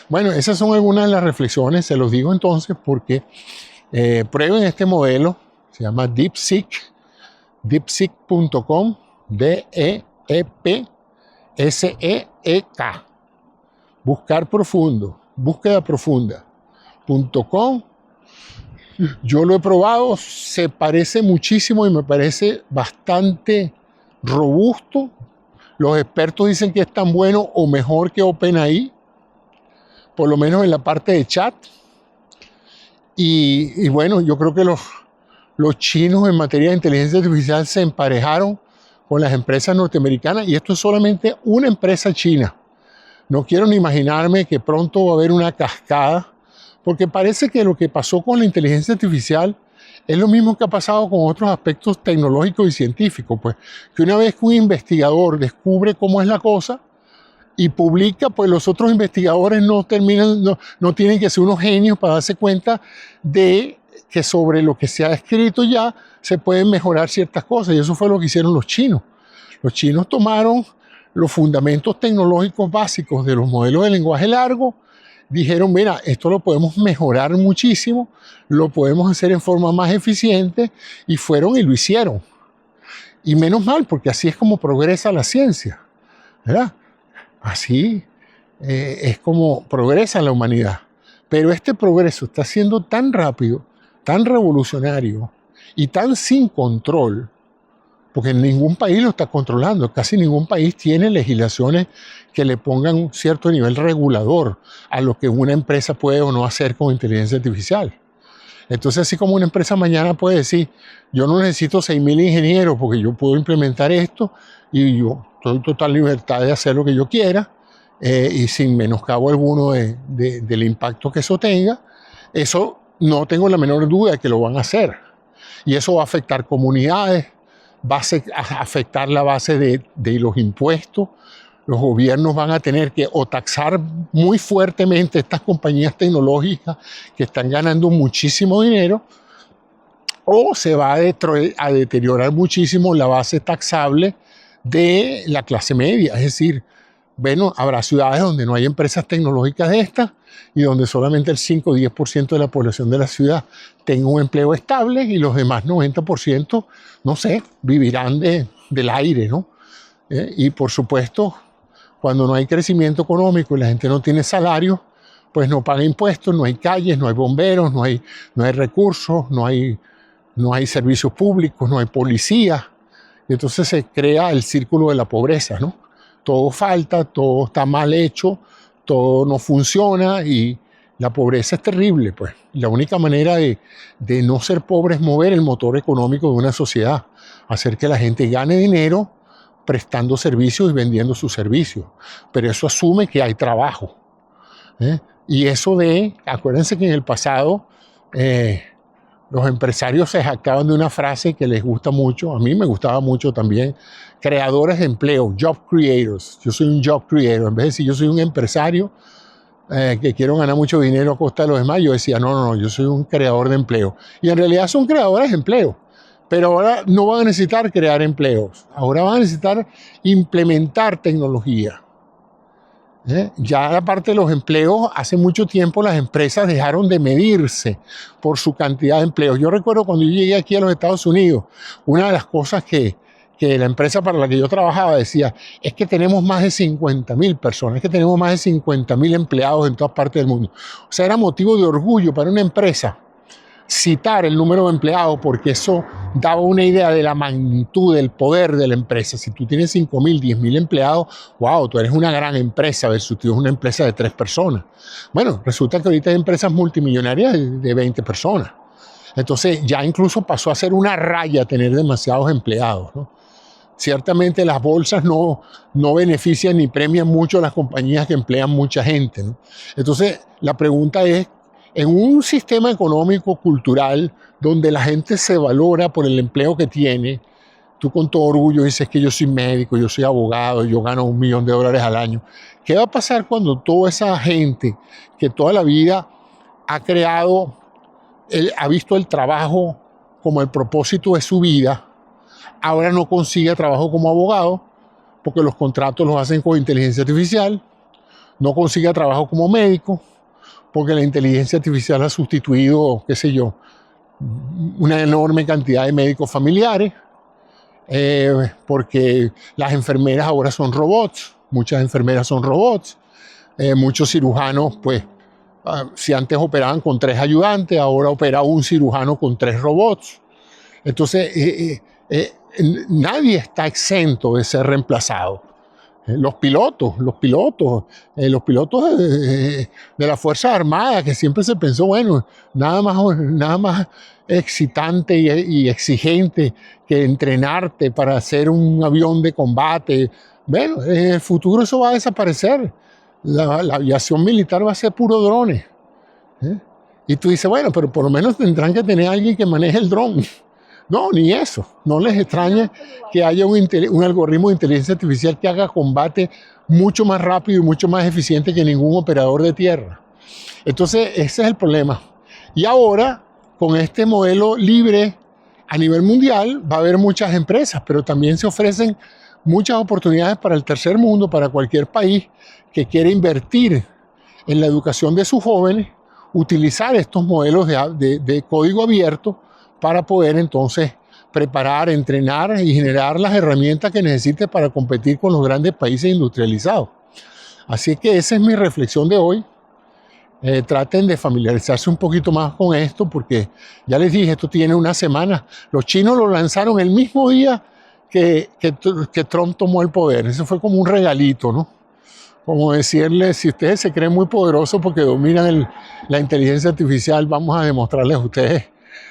Bueno, esas son algunas de las reflexiones, se los digo entonces porque prueben este modelo, se llama DeepSeek, deepseek.com, DeepSeek, buscar profundo, búsqueda profunda.com. Yo lo he probado, se parece muchísimo y me parece bastante robusto. Los expertos dicen que es tan bueno o mejor que OpenAI, por lo menos en la parte de chat. Y bueno, yo creo que los chinos en materia de inteligencia artificial se emparejaron con las empresas norteamericanas, y esto es solamente una empresa china. No quiero ni imaginarme que pronto va a haber una cascada, porque parece que lo que pasó con la inteligencia artificial es lo mismo que ha pasado con otros aspectos tecnológicos y científicos, pues que una vez que un investigador descubre cómo es la cosa y publica, pues los otros investigadores no tienen que ser unos genios para darse cuenta de que sobre lo que se ha escrito ya se pueden mejorar ciertas cosas, y eso fue lo que hicieron los chinos. Los chinos tomaron los fundamentos tecnológicos básicos de los modelos de lenguaje largo, dijeron, mira, esto lo podemos mejorar muchísimo, lo podemos hacer en forma más eficiente, y fueron y lo hicieron. Y menos mal, porque así es como progresa la ciencia, ¿verdad? Así es como progresa la humanidad. Pero este progreso está siendo tan rápido, tan revolucionario y tan sin control, porque ningún país lo está controlando, casi ningún país tiene legislaciones que le pongan un cierto nivel regulador a lo que una empresa puede o no hacer con inteligencia artificial. Entonces, así como una empresa mañana puede decir, yo no necesito 6.000 ingenieros porque yo puedo implementar esto y yo tengo total libertad de hacer lo que yo quiera y sin menoscabo alguno del impacto que eso tenga, eso no tengo la menor duda de que lo van a hacer. Y eso va a afectar comunidades, va a afectar la base de los impuestos. Los gobiernos van a tener que o taxar muy fuertemente estas compañías tecnológicas que están ganando muchísimo dinero, o se va a deteriorar muchísimo la base taxable de la clase media. Es decir, bueno, habrá ciudades donde no hay empresas tecnológicas de estas y donde solamente el 5 o 10% de la población de la ciudad tenga un empleo estable y los demás 90%, no sé, vivirán del aire, ¿no? Y por supuesto, cuando no hay crecimiento económico y la gente no tiene salario, pues no paga impuestos, no hay calles, no hay bomberos, no hay recursos, no hay servicios públicos, no hay policía. Y entonces se crea el círculo de la pobreza, ¿no? Todo falta, todo está mal hecho, todo no funciona y la pobreza es terrible, pues. La única manera de no ser pobre es mover el motor económico de una sociedad, hacer que la gente gane dinero prestando servicios y vendiendo sus servicios. Pero eso asume que hay trabajo. Y eso acuérdense que en el pasado los empresarios se jactaban de una frase que les gusta mucho, a mí me gustaba mucho también, creadores de empleo, job creators. Yo soy un job creator. En vez de decir yo soy un empresario que quiero ganar mucho dinero a costa de los demás, yo decía no, yo soy un creador de empleo. Y en realidad son creadores de empleo. Pero ahora no van a necesitar crear empleos, ahora van a necesitar implementar tecnología. Ya aparte de los empleos, hace mucho tiempo las empresas dejaron de medirse por su cantidad de empleos. Yo recuerdo cuando yo llegué aquí a los Estados Unidos, una de las cosas que la empresa para la que yo trabajaba decía, es que tenemos más de 50.000 personas, es que tenemos más de 50.000 empleados en todas partes del mundo. O sea, era motivo de orgullo para una empresa citar el número de empleados porque eso daba una idea de la magnitud, del poder de la empresa. Si tú tienes 5.000, 10.000 empleados, wow, tú eres una gran empresa versus tú eres una empresa de 3 personas. Bueno, resulta que ahorita hay empresas multimillonarias de 20 personas. Entonces ya incluso pasó a ser una raya tener demasiados empleados, ¿no? Ciertamente las bolsas no benefician ni premian mucho a las compañías que emplean mucha gente, ¿no? Entonces la pregunta es, en un sistema económico, cultural, donde la gente se valora por el empleo que tiene, tú con todo orgullo dices que yo soy médico, yo soy abogado, yo gano $1 millón al año. ¿Qué va a pasar cuando toda esa gente que toda la vida ha visto el trabajo como el propósito de su vida, ahora no consigue trabajo como abogado porque los contratos los hacen con inteligencia artificial, no consigue trabajo como médico porque la inteligencia artificial ha sustituido, qué sé yo, una enorme cantidad de médicos familiares, porque las enfermeras ahora son robots, muchas enfermeras son robots, muchos cirujanos, pues, si antes operaban con 3 ayudantes, ahora opera un cirujano con 3 robots. Entonces, nadie está exento de ser reemplazado. Los pilotos de las Fuerzas Armadas, que siempre se pensó, bueno, nada más excitante y exigente que entrenarte para hacer un avión de combate. Bueno, en el futuro eso va a desaparecer. La aviación militar va a ser puro drones. Y tú dices, bueno, pero por lo menos tendrán que tener alguien que maneje el dron. No, ni eso. No les extraña que haya un algoritmo de inteligencia artificial que haga combate mucho más rápido y mucho más eficiente que ningún operador de tierra. Entonces, ese es el problema. Y ahora, con este modelo libre a nivel mundial, va a haber muchas empresas, pero también se ofrecen muchas oportunidades para el tercer mundo, para cualquier país que quiera invertir en la educación de sus jóvenes, utilizar estos modelos de código abierto para poder entonces preparar, entrenar y generar las herramientas que necesite para competir con los grandes países industrializados. Así que esa es mi reflexión de hoy. Traten de familiarizarse un poquito más con esto porque ya les dije, esto tiene una semana. Los chinos lo lanzaron el mismo día que Trump tomó el poder. Eso fue como un regalito, ¿no? como decirles, si ustedes se creen muy poderosos porque dominan la inteligencia artificial, vamos a demostrarles a ustedes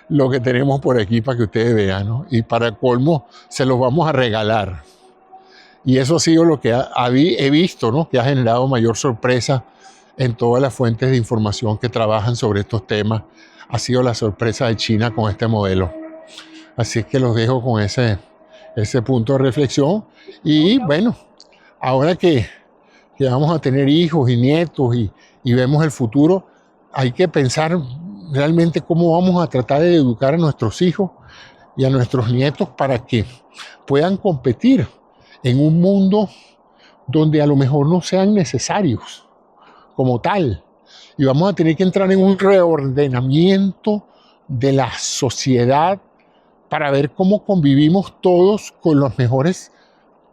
lo que tenemos por aquí para que ustedes vean, ¿no? Y para colmo, se los vamos a regalar. Y eso ha sido lo que he visto, ¿no? Que ha generado mayor sorpresa en todas las fuentes de información que trabajan sobre estos temas. Ha sido la sorpresa de China con este modelo. Así es que los dejo con ese punto de reflexión. Y bueno, ahora que vamos a tener hijos y nietos y vemos el futuro, hay que pensar realmente cómo vamos a tratar de educar a nuestros hijos y a nuestros nietos para que puedan competir en un mundo donde a lo mejor no sean necesarios como tal. Y vamos a tener que entrar en un reordenamiento de la sociedad para ver cómo convivimos todos con las mejores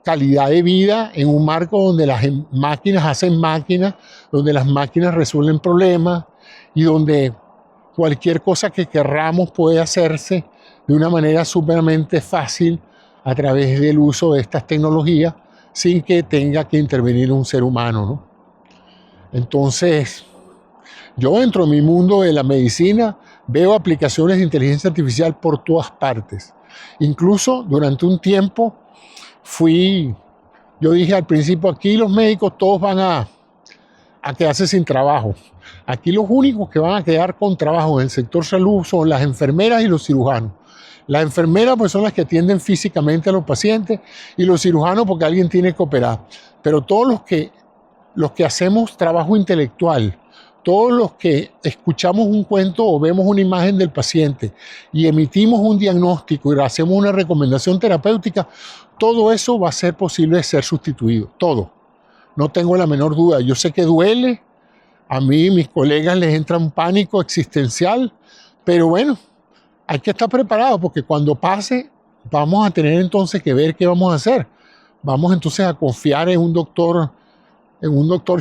calidad de vida en un marco donde las máquinas hacen máquinas, donde las máquinas resuelven problemas y donde cualquier cosa que querramos puede hacerse de una manera sumamente fácil a través del uso de estas tecnologías sin que tenga que intervenir un ser humano, ¿no? Entonces, yo dentro de mi mundo de la medicina veo aplicaciones de inteligencia artificial por todas partes. Incluso durante un tiempo yo dije al principio, aquí los médicos todos van a quedarse sin trabajo. Aquí los únicos que van a quedar con trabajo en el sector salud son las enfermeras y los cirujanos. Las enfermeras pues son las que atienden físicamente a los pacientes y los cirujanos porque alguien tiene que operar. Pero todos los que hacemos trabajo intelectual, todos los que escuchamos un cuento o vemos una imagen del paciente y emitimos un diagnóstico y hacemos una recomendación terapéutica, todo eso va a ser posible ser sustituido, todo. No tengo la menor duda. Yo sé que duele, a mí y mis colegas les entra un pánico existencial, pero bueno, hay que estar preparados porque cuando pase vamos a tener entonces que ver qué vamos a hacer. Vamos entonces a confiar en un doctor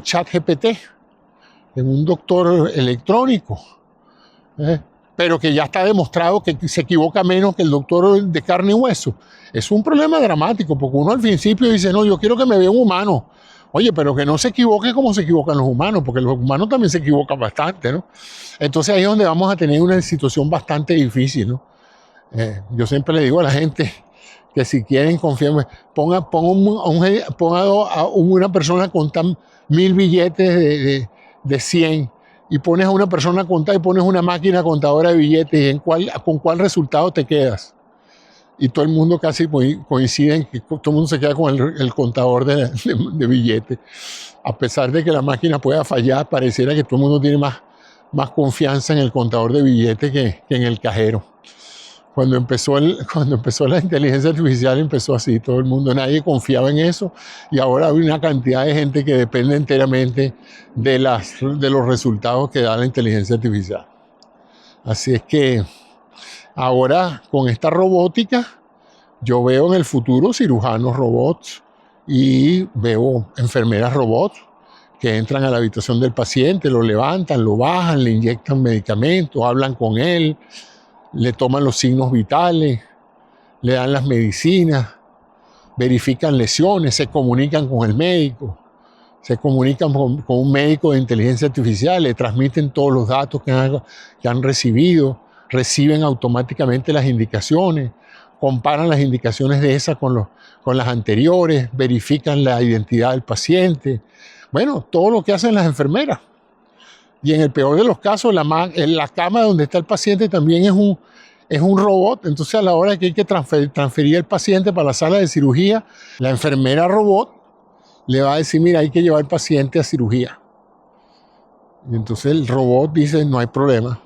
ChatGPT, en un doctor electrónico, pero que ya está demostrado que se equivoca menos que el doctor de carne y hueso. Es un problema dramático, porque uno al principio dice, no, yo quiero que me vea un humano. Oye, pero que no se equivoque como se equivocan los humanos, porque los humanos también se equivocan bastante, ¿no? Entonces ahí es donde vamos a tener una situación bastante difícil, ¿no? Yo siempre le digo a la gente que si quieren confiar, ponga a una persona a contar 1000 billetes de 100 y pones a una persona a contar y pones una máquina contadora de billetes y con cuál resultado te quedas. Y todo el mundo casi coincide en que todo el mundo se queda con el contador de billetes. A pesar de que la máquina pueda fallar, pareciera que todo el mundo tiene más confianza en el contador de billetes que en el cajero. Cuando empezó la inteligencia artificial empezó así, todo el mundo, nadie confiaba en eso y ahora hay una cantidad de gente que depende enteramente de los resultados que da la inteligencia artificial. Así es que ahora con esta robótica yo veo en el futuro cirujanos robots y veo enfermeras robots que entran a la habitación del paciente, lo levantan, lo bajan, le inyectan medicamentos, hablan con él, le toman los signos vitales, le dan las medicinas, verifican lesiones, se comunican con el médico, se comunican con un médico de inteligencia artificial, le transmiten todos los datos que han recibido, reciben automáticamente las indicaciones, comparan las indicaciones de esas con las anteriores, verifican la identidad del paciente. Bueno, todo lo que hacen las enfermeras. Y en el peor de los casos, en la cama donde está el paciente también es un robot. Entonces, a la hora que hay que transferir el paciente para la sala de cirugía, la enfermera robot le va a decir, mira, hay que llevar al paciente a cirugía. Y entonces el robot dice, no hay problema.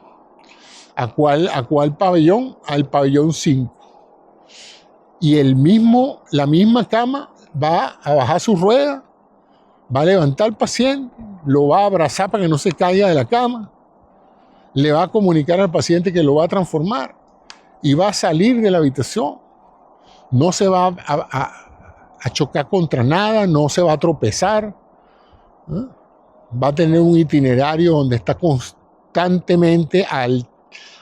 ¿A cuál pabellón? Al pabellón 5. Y la misma cama va a bajar su rueda, va a levantar al paciente, lo va a abrazar para que no se caiga de la cama, le va a comunicar al paciente que lo va a transformar y va a salir de la habitación. No se va a chocar contra nada, no se va a tropezar. Va a tener un itinerario donde está constantemente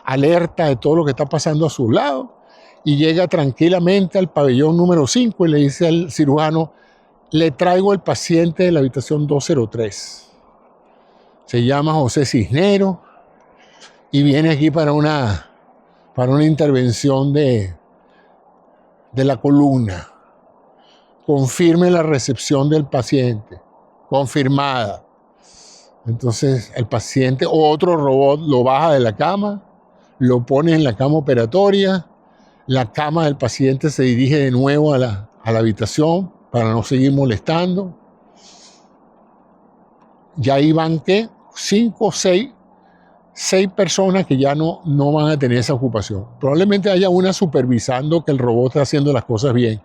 alerta de todo lo que está pasando a su lado y llega tranquilamente al pabellón número 5 y le dice al cirujano, le traigo el paciente de la habitación 203. Se llama José Cisneros y viene aquí para una intervención de la columna. Confirme la recepción del paciente. Confirmada. Entonces el paciente o otro robot lo baja de la cama, lo pone en la cama operatoria, la cama del paciente se dirige de nuevo a la habitación para no seguir molestando. Ya ahí van, ¿qué? 5 o 6 personas que ya no van a tener esa ocupación. Probablemente haya una supervisando que el robot está haciendo las cosas bien,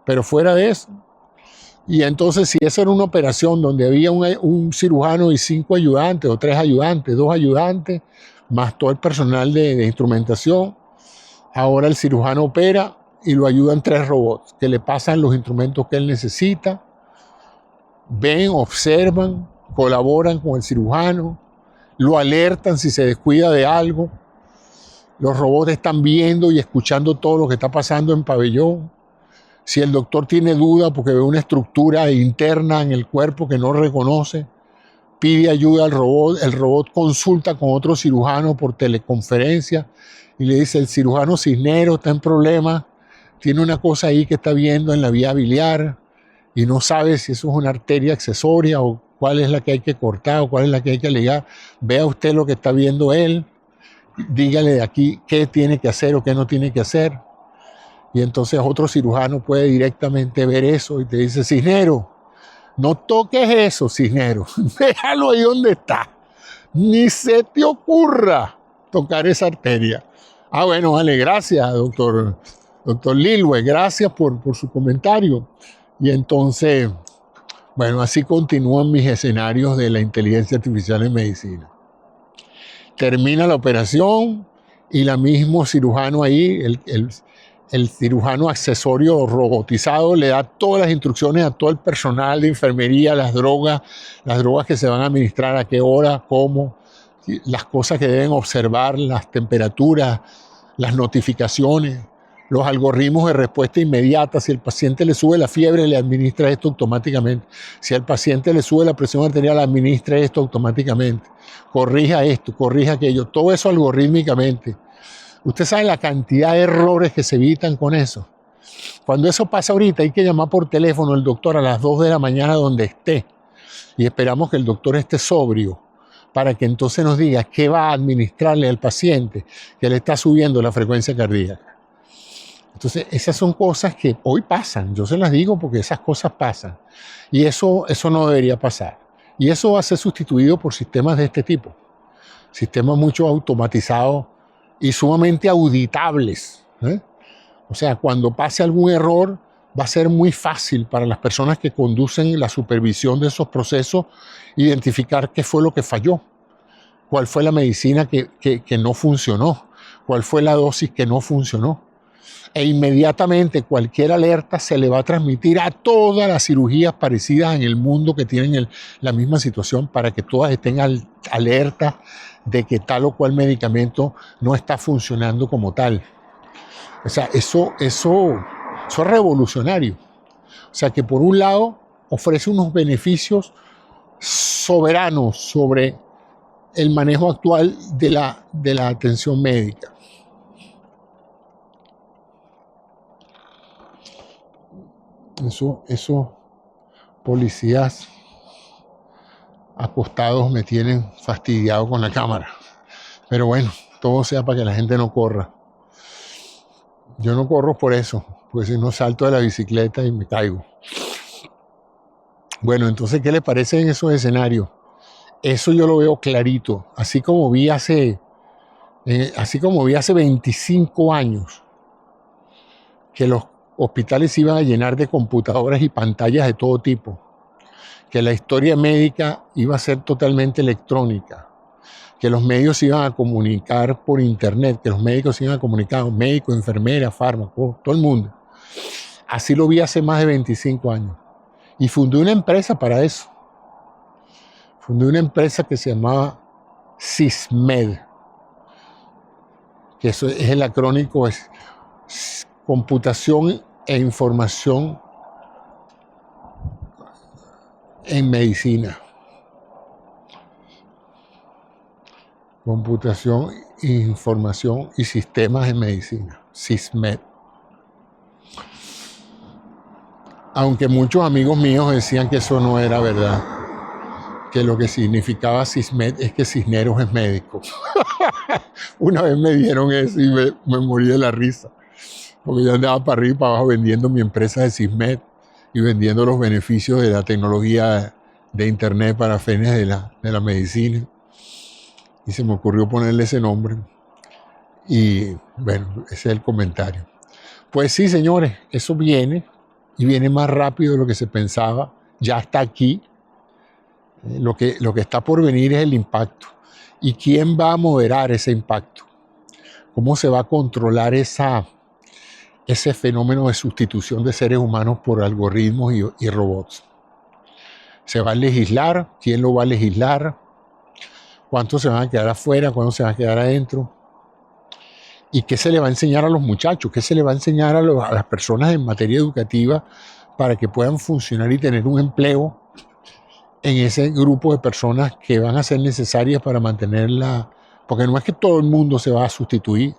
pero fuera de eso. Y entonces, si esa era una operación donde había un cirujano y 5 ayudantes, o 3 ayudantes, 2 ayudantes, más todo el personal de instrumentación, ahora el cirujano opera y lo ayudan 3 robots que le pasan los instrumentos que él necesita, ven, observan, colaboran con el cirujano, lo alertan si se descuida de algo. Los robots están viendo y escuchando todo lo que está pasando en pabellón. Si el doctor tiene duda porque ve una estructura interna en el cuerpo que no reconoce, pide ayuda al robot. El robot consulta con otro cirujano por teleconferencia y le dice: el cirujano Cisneros está en problemas, tiene una cosa ahí que está viendo en la vía biliar y no sabe si eso es una arteria accesoria o cuál es la que hay que cortar o cuál es la que hay que ligar. Vea usted lo que está viendo él, dígale de aquí qué tiene que hacer o qué no tiene que hacer. Y entonces otro cirujano puede directamente ver eso y te dice: Cisneros, no toques eso, Cisneros, déjalo ahí donde está. Ni se te ocurra tocar esa arteria. Ah, bueno, vale, gracias, doctor Lilwe, gracias por su comentario. Y entonces, bueno, así continúan mis escenarios de la inteligencia artificial en medicina. Termina la operación y la mismo cirujano ahí, el cirujano accesorio robotizado, le da todas las instrucciones a todo el personal de enfermería, las drogas que se van a administrar, a qué hora, cómo, las cosas que deben observar, las temperaturas, las notificaciones, los algoritmos de respuesta inmediata. Si el paciente le sube la fiebre, le administra esto automáticamente. Si al paciente le sube la presión arterial, administra esto automáticamente. Corrija esto, corrija aquello, todo eso algorítmicamente. Usted sabe la cantidad de errores que se evitan con eso. Cuando eso pasa ahorita, hay que llamar por teléfono al doctor a las 2 de la mañana donde esté. Y esperamos que el doctor esté sobrio para que entonces nos diga qué va a administrarle al paciente que le está subiendo la frecuencia cardíaca. Entonces, esas son cosas que hoy pasan. Yo se las digo porque esas cosas pasan. Y eso no debería pasar. Y eso va a ser sustituido por sistemas de este tipo. Sistemas mucho automatizados y sumamente auditables. O sea, cuando pase algún error, va a ser muy fácil para las personas que conducen la supervisión de esos procesos identificar qué fue lo que falló, cuál fue la medicina que no funcionó, cuál fue la dosis que no funcionó. E inmediatamente cualquier alerta se le va a transmitir a todas las cirugías parecidas en el mundo que tienen la misma situación, para que todas estén alertas de que tal o cual medicamento no está funcionando como tal. O sea, eso es revolucionario. O sea, que por un lado ofrece unos beneficios soberanos sobre el manejo actual de la atención médica. Esos policías acostados me tienen fastidiado con la cámara. Pero bueno, todo sea para que la gente no corra. Yo no corro por eso, pues si no salto de la bicicleta y me caigo. Bueno, entonces, ¿qué le parece en esos escenarios? Eso yo lo veo clarito, así como vi hace 25 años que los hospitales se iban a llenar de computadoras y pantallas de todo tipo, que la historia médica iba a ser totalmente electrónica, que los medios se iban a comunicar por internet, que los médicos se iban a comunicar, médicos, enfermeras, fármacos, todo el mundo. Así lo vi hace más de 25 años. Y fundé una empresa para eso. Fundé una empresa que se llamaba SysMed, que eso es el acrónimo, es Computación e Información en medicina. Computación, información y sistemas en medicina, SISMED. Aunque muchos amigos míos decían que eso no era verdad, que lo que significaba SISMED es que Cisneros es médico. Una vez me dijeron eso y me morí de la risa, porque yo andaba para arriba y para abajo vendiendo mi empresa de SISMED y vendiendo los beneficios de la tecnología de internet para fines de la medicina. Y se me ocurrió ponerle ese nombre. Y bueno, ese es el comentario. Pues sí, señores, eso viene y viene más rápido de lo que se pensaba. Ya está aquí. Lo que está por venir es el impacto. ¿Y quién va a moderar ese impacto? ¿Cómo se va a controlar ese fenómeno de sustitución de seres humanos por algoritmos y robots? ¿Se va a legislar? ¿Quién lo va a legislar? ¿Cuántos se van a quedar afuera? ¿Cuántos se van a quedar adentro? ¿Y qué se le va a enseñar a los muchachos? ¿Qué se le va a enseñar a las personas en materia educativa para que puedan funcionar y tener un empleo en ese grupo de personas que van a ser necesarias para mantenerla? Porque no es que todo el mundo se va a sustituir.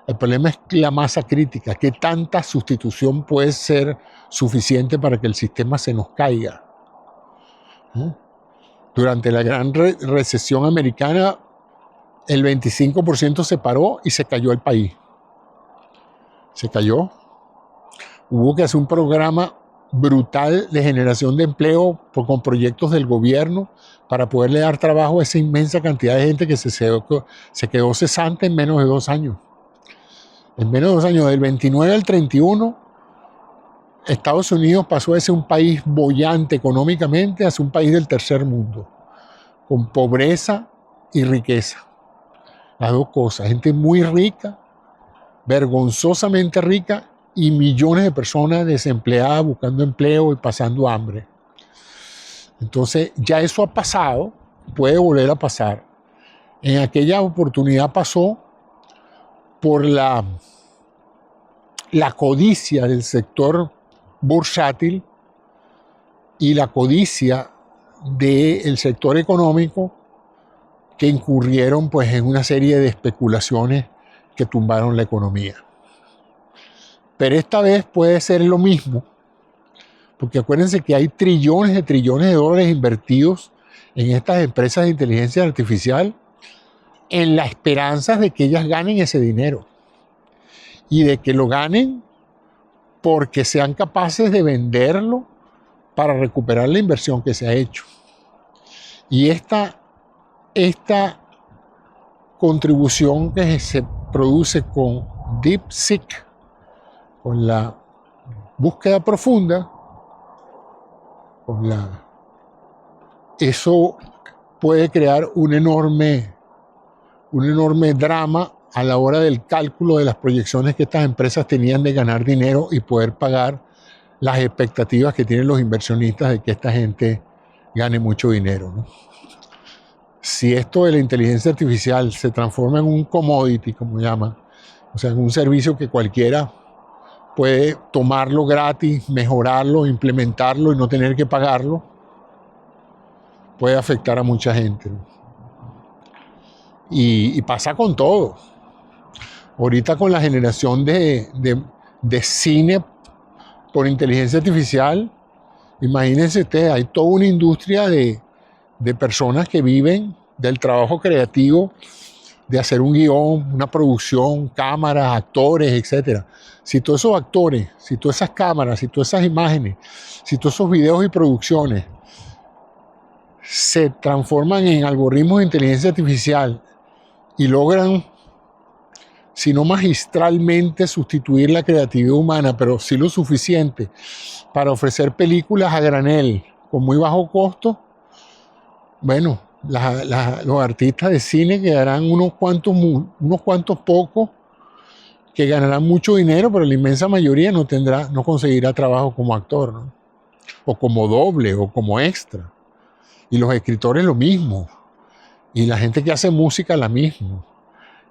El problema es la masa crítica. ¿Qué tanta sustitución puede ser suficiente para que el sistema se nos caiga? Durante la gran recesión americana, el 25% se paró y se cayó el país. Se cayó. Hubo que hacer un programa brutal de generación de empleo con proyectos del gobierno para poderle dar trabajo a esa inmensa cantidad de gente que se quedó cesante en menos de 2 años. En menos de 2 años, del 29 al 31, Estados Unidos pasó de ser un país boyante económicamente a ser un país del tercer mundo, con pobreza y riqueza. Las dos cosas, gente muy rica, vergonzosamente rica, y millones de personas desempleadas buscando empleo y pasando hambre. Entonces ya eso ha pasado, puede volver a pasar. En aquella oportunidad pasó por la codicia del sector bursátil y la codicia del sector económico, que incurrieron pues en una serie de especulaciones que tumbaron la economía. Pero esta vez puede ser lo mismo, porque acuérdense que hay trillones de dólares invertidos en estas empresas de inteligencia artificial en la esperanza de que ellas ganen ese dinero y de que lo ganen porque sean capaces de venderlo para recuperar la inversión que se ha hecho. Y esta contribución que se produce con DeepSeek, con la búsqueda profunda, eso puede crear un enorme drama a la hora del cálculo de las proyecciones que estas empresas tenían de ganar dinero y poder pagar las expectativas que tienen los inversionistas de que esta gente gane mucho dinero, ¿no? Si esto de la inteligencia artificial se transforma en un commodity, como llaman, o sea, en un servicio que cualquiera puede tomarlo gratis, mejorarlo, implementarlo y no tener que pagarlo, puede afectar a mucha gente, ¿no? Y pasa con todo. Ahorita con la generación de cine por inteligencia artificial, imagínense ustedes, hay toda una industria de personas que viven del trabajo creativo, de hacer un guión, una producción, cámaras, actores, etc. Si todos esos actores, si todas esas cámaras, si todas esas imágenes, si todos esos videos y producciones se transforman en algoritmos de inteligencia artificial y logran, si no magistralmente, sustituir la creatividad humana, pero sí lo suficiente para ofrecer películas a granel con muy bajo costo, bueno, los artistas de cine quedarán unos cuantos pocos que ganarán mucho dinero, pero la inmensa mayoría no conseguirá trabajo como actor, ¿no? O como doble, o como extra. Y los escritores lo mismo. Y la gente que hace música la misma.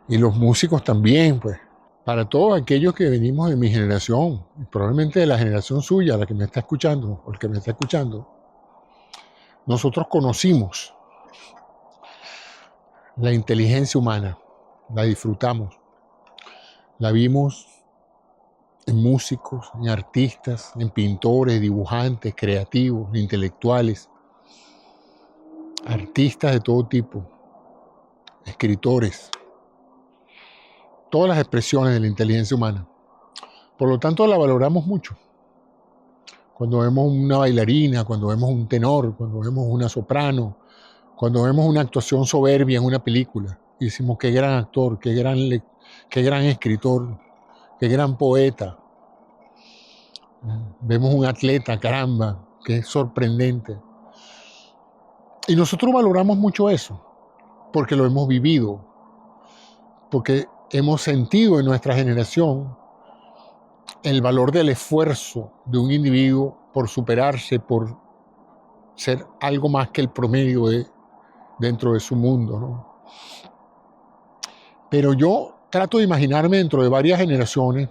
Y los músicos también, pues. Para todos aquellos que venimos de mi generación, y probablemente de la generación suya, la que me está escuchando, o el que me está escuchando, nosotros conocimos la inteligencia humana, la disfrutamos, la vimos en músicos, en artistas, en pintores, dibujantes, creativos, intelectuales, artistas de todo tipo, escritores, todas las expresiones de la inteligencia humana. Por lo tanto, la valoramos mucho. Cuando vemos una bailarina, cuando vemos un tenor, cuando vemos una soprano, cuando vemos una actuación soberbia en una película, y decimos qué gran actor, qué gran escritor, qué gran poeta. Vemos un atleta, caramba, que es sorprendente. Y nosotros valoramos mucho eso, porque lo hemos vivido, porque hemos sentido en nuestra generación el valor del esfuerzo de un individuo por superarse, por ser algo más que el promedio dentro de su mundo, ¿no? Pero yo trato de imaginarme dentro de varias generaciones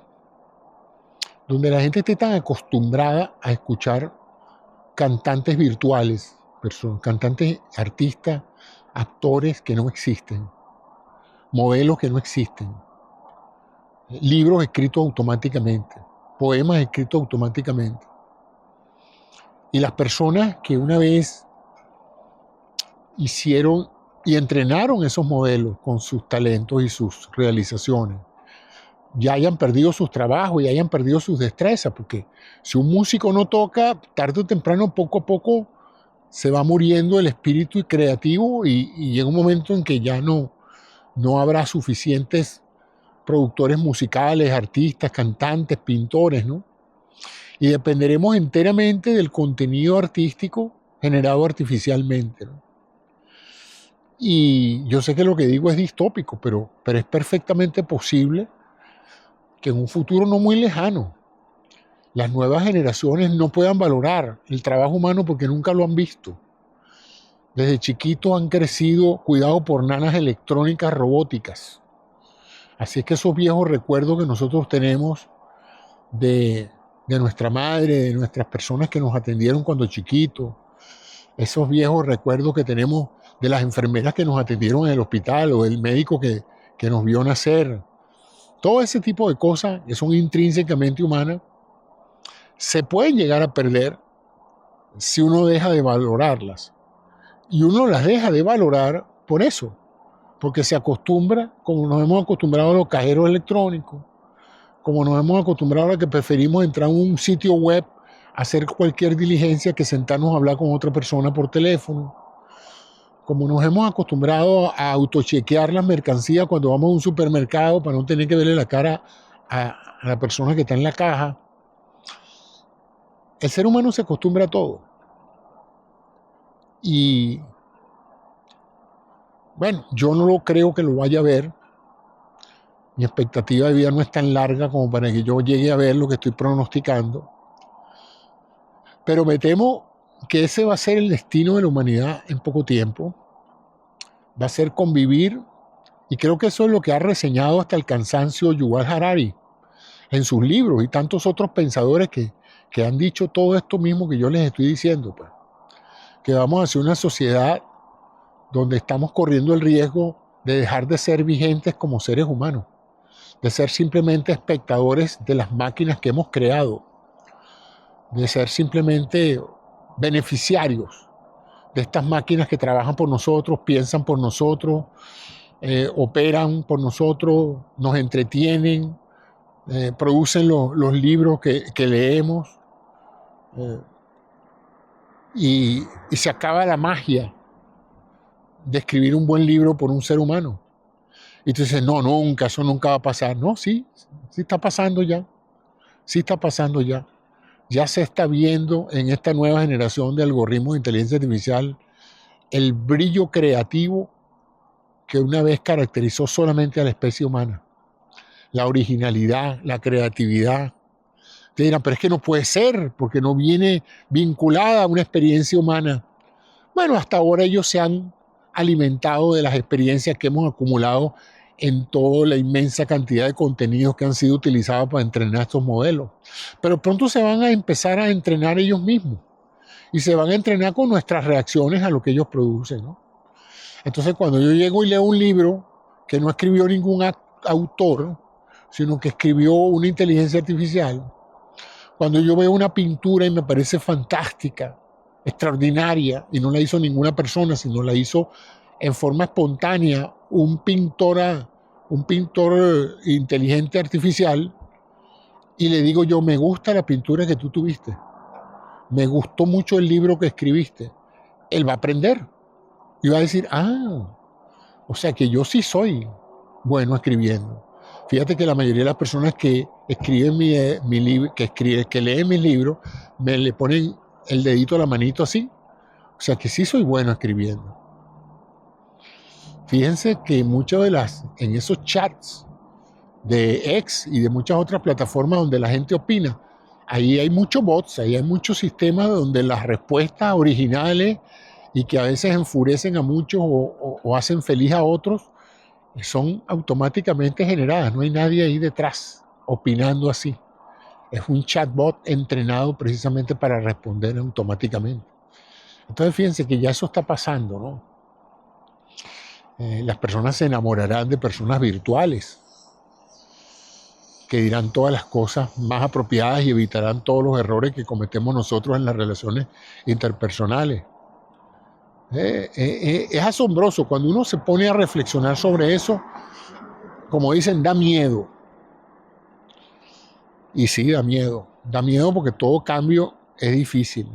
donde la gente esté tan acostumbrada a escuchar cantantes virtuales, cantantes, artistas, actores que no existen, modelos que no existen, libros escritos automáticamente, poemas escritos automáticamente. Y las personas que una vez hicieron y entrenaron esos modelos con sus talentos y sus realizaciones, ya hayan perdido sus trabajos y hayan perdido sus destrezas, porque si un músico no toca, tarde o temprano, poco a poco, se va muriendo el espíritu creativo y llega un momento en que ya no habrá suficientes productores musicales, artistas, cantantes, pintores, ¿no? Y dependeremos enteramente del contenido artístico generado artificialmente, ¿no? Y yo sé que lo que digo es distópico, pero es perfectamente posible que en un futuro no muy lejano las nuevas generaciones no puedan valorar el trabajo humano porque nunca lo han visto. Desde chiquitos han crecido cuidados por nanas electrónicas robóticas. Así es que esos viejos recuerdos que nosotros tenemos de nuestra madre, de nuestras personas que nos atendieron cuando chiquitos, esos viejos recuerdos que tenemos de las enfermeras que nos atendieron en el hospital o del médico que nos vio nacer, todo ese tipo de cosas que son intrínsecamente humanas, se pueden llegar a perder si uno deja de valorarlas. Y uno las deja de valorar por eso, porque se acostumbra, como nos hemos acostumbrado a los cajeros electrónicos, como nos hemos acostumbrado a que preferimos entrar a un sitio web, hacer cualquier diligencia que sentarnos a hablar con otra persona por teléfono, como nos hemos acostumbrado a autochequear las mercancías cuando vamos a un supermercado para no tener que verle la cara a la persona que está en la caja. El ser humano se acostumbra a todo. Y bueno, yo no lo creo que lo vaya a ver. Mi expectativa de vida no es tan larga como para que yo llegue a ver lo que estoy pronosticando. Pero me temo que ese va a ser el destino de la humanidad en poco tiempo. Va a ser convivir, y creo que eso es lo que ha reseñado hasta el cansancio Yuval Harari en sus libros y tantos otros pensadores que han dicho todo esto mismo que yo les estoy diciendo, pues. Que vamos hacia una sociedad donde estamos corriendo el riesgo de dejar de ser vigentes como seres humanos, de ser simplemente espectadores de las máquinas que hemos creado, de ser simplemente beneficiarios de estas máquinas que trabajan por nosotros, piensan por nosotros, operan por nosotros, nos entretienen, producen los libros que leemos, y se acaba la magia de escribir un buen libro por un ser humano. Y tú dices, no, nunca, eso nunca va a pasar. No, sí está pasando ya. Sí está pasando ya. Ya se está viendo en esta nueva generación de algoritmos de inteligencia artificial el brillo creativo que una vez caracterizó solamente a la especie humana. La originalidad, la creatividad. Te dirán, pero es que no puede ser, porque no viene vinculada a una experiencia humana. Bueno, hasta ahora ellos se han alimentado de las experiencias que hemos acumulado en toda la inmensa cantidad de contenidos que han sido utilizados para entrenar estos modelos. Pero pronto se van a empezar a entrenar ellos mismos. y se van a entrenar con nuestras reacciones a lo que ellos producen, ¿no? Entonces, cuando yo llego y leo un libro que no escribió ningún autor, sino que escribió una inteligencia artificial, cuando yo veo una pintura y me parece fantástica, extraordinaria, y no la hizo ninguna persona, sino la hizo en forma espontánea un pintor inteligente artificial, y le digo yo, me gusta la pintura que tú tuviste, me gustó mucho el libro que escribiste, él va a aprender y va a decir, o sea que yo sí soy bueno escribiendo. Fíjate que la mayoría de las personas que escriben mi libro, que leen mis libros, me le ponen el dedito a la manito así. O sea que sí soy bueno escribiendo. Fíjense que en esos chats de X y de muchas otras plataformas donde la gente opina, ahí hay muchos bots, ahí hay muchos sistemas donde las respuestas originales y que a veces enfurecen a muchos o hacen feliz a otros, son automáticamente generadas. No hay nadie ahí detrás opinando así. Es un chatbot entrenado precisamente para responder automáticamente. Entonces fíjense que ya eso está pasando, ¿no? Las personas se enamorarán de personas virtuales que dirán todas las cosas más apropiadas y evitarán todos los errores que cometemos nosotros en las relaciones interpersonales. Es asombroso cuando uno se pone a reflexionar sobre eso. Como dicen, da miedo. Y sí, da miedo. Da miedo porque todo cambio es difícil.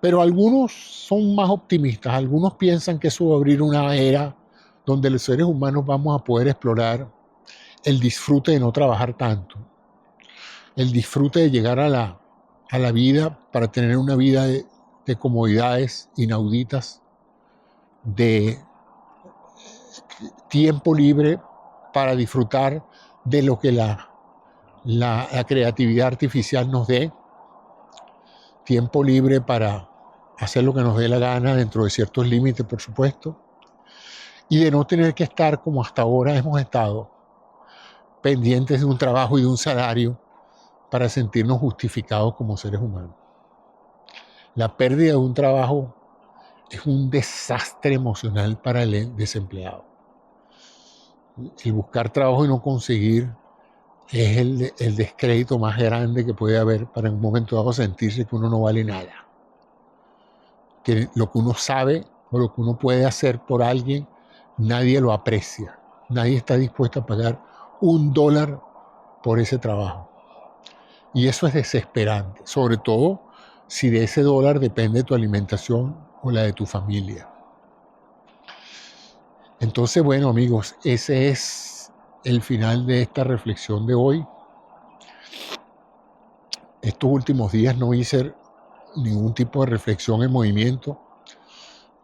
Pero algunos son más optimistas. Algunos piensan que eso va a abrir una era donde los seres humanos vamos a poder explorar el disfrute de no trabajar tanto. El disfrute de llegar a la vida para tener una vida de comodidades inauditas, de tiempo libre para disfrutar de lo que la creatividad artificial nos dé, tiempo libre para hacer lo que nos dé la gana dentro de ciertos límites, por supuesto, y de no tener que estar como hasta ahora hemos estado, pendientes de un trabajo y de un salario para sentirnos justificados como seres humanos. La pérdida de un trabajo es un desastre emocional para el desempleado. El buscar trabajo y no conseguir es el descrédito más grande que puede haber para en un momento dado sentirse que uno no vale nada. Que lo que uno sabe o lo que uno puede hacer por alguien, nadie lo aprecia. Nadie está dispuesto a pagar $1 por ese trabajo. Y eso es desesperante, sobre todo si de ese dólar depende tu alimentación o la de tu familia. Entonces, bueno, amigos, ese es el final de esta reflexión de hoy. Estos últimos días no hice ningún tipo de reflexión en movimiento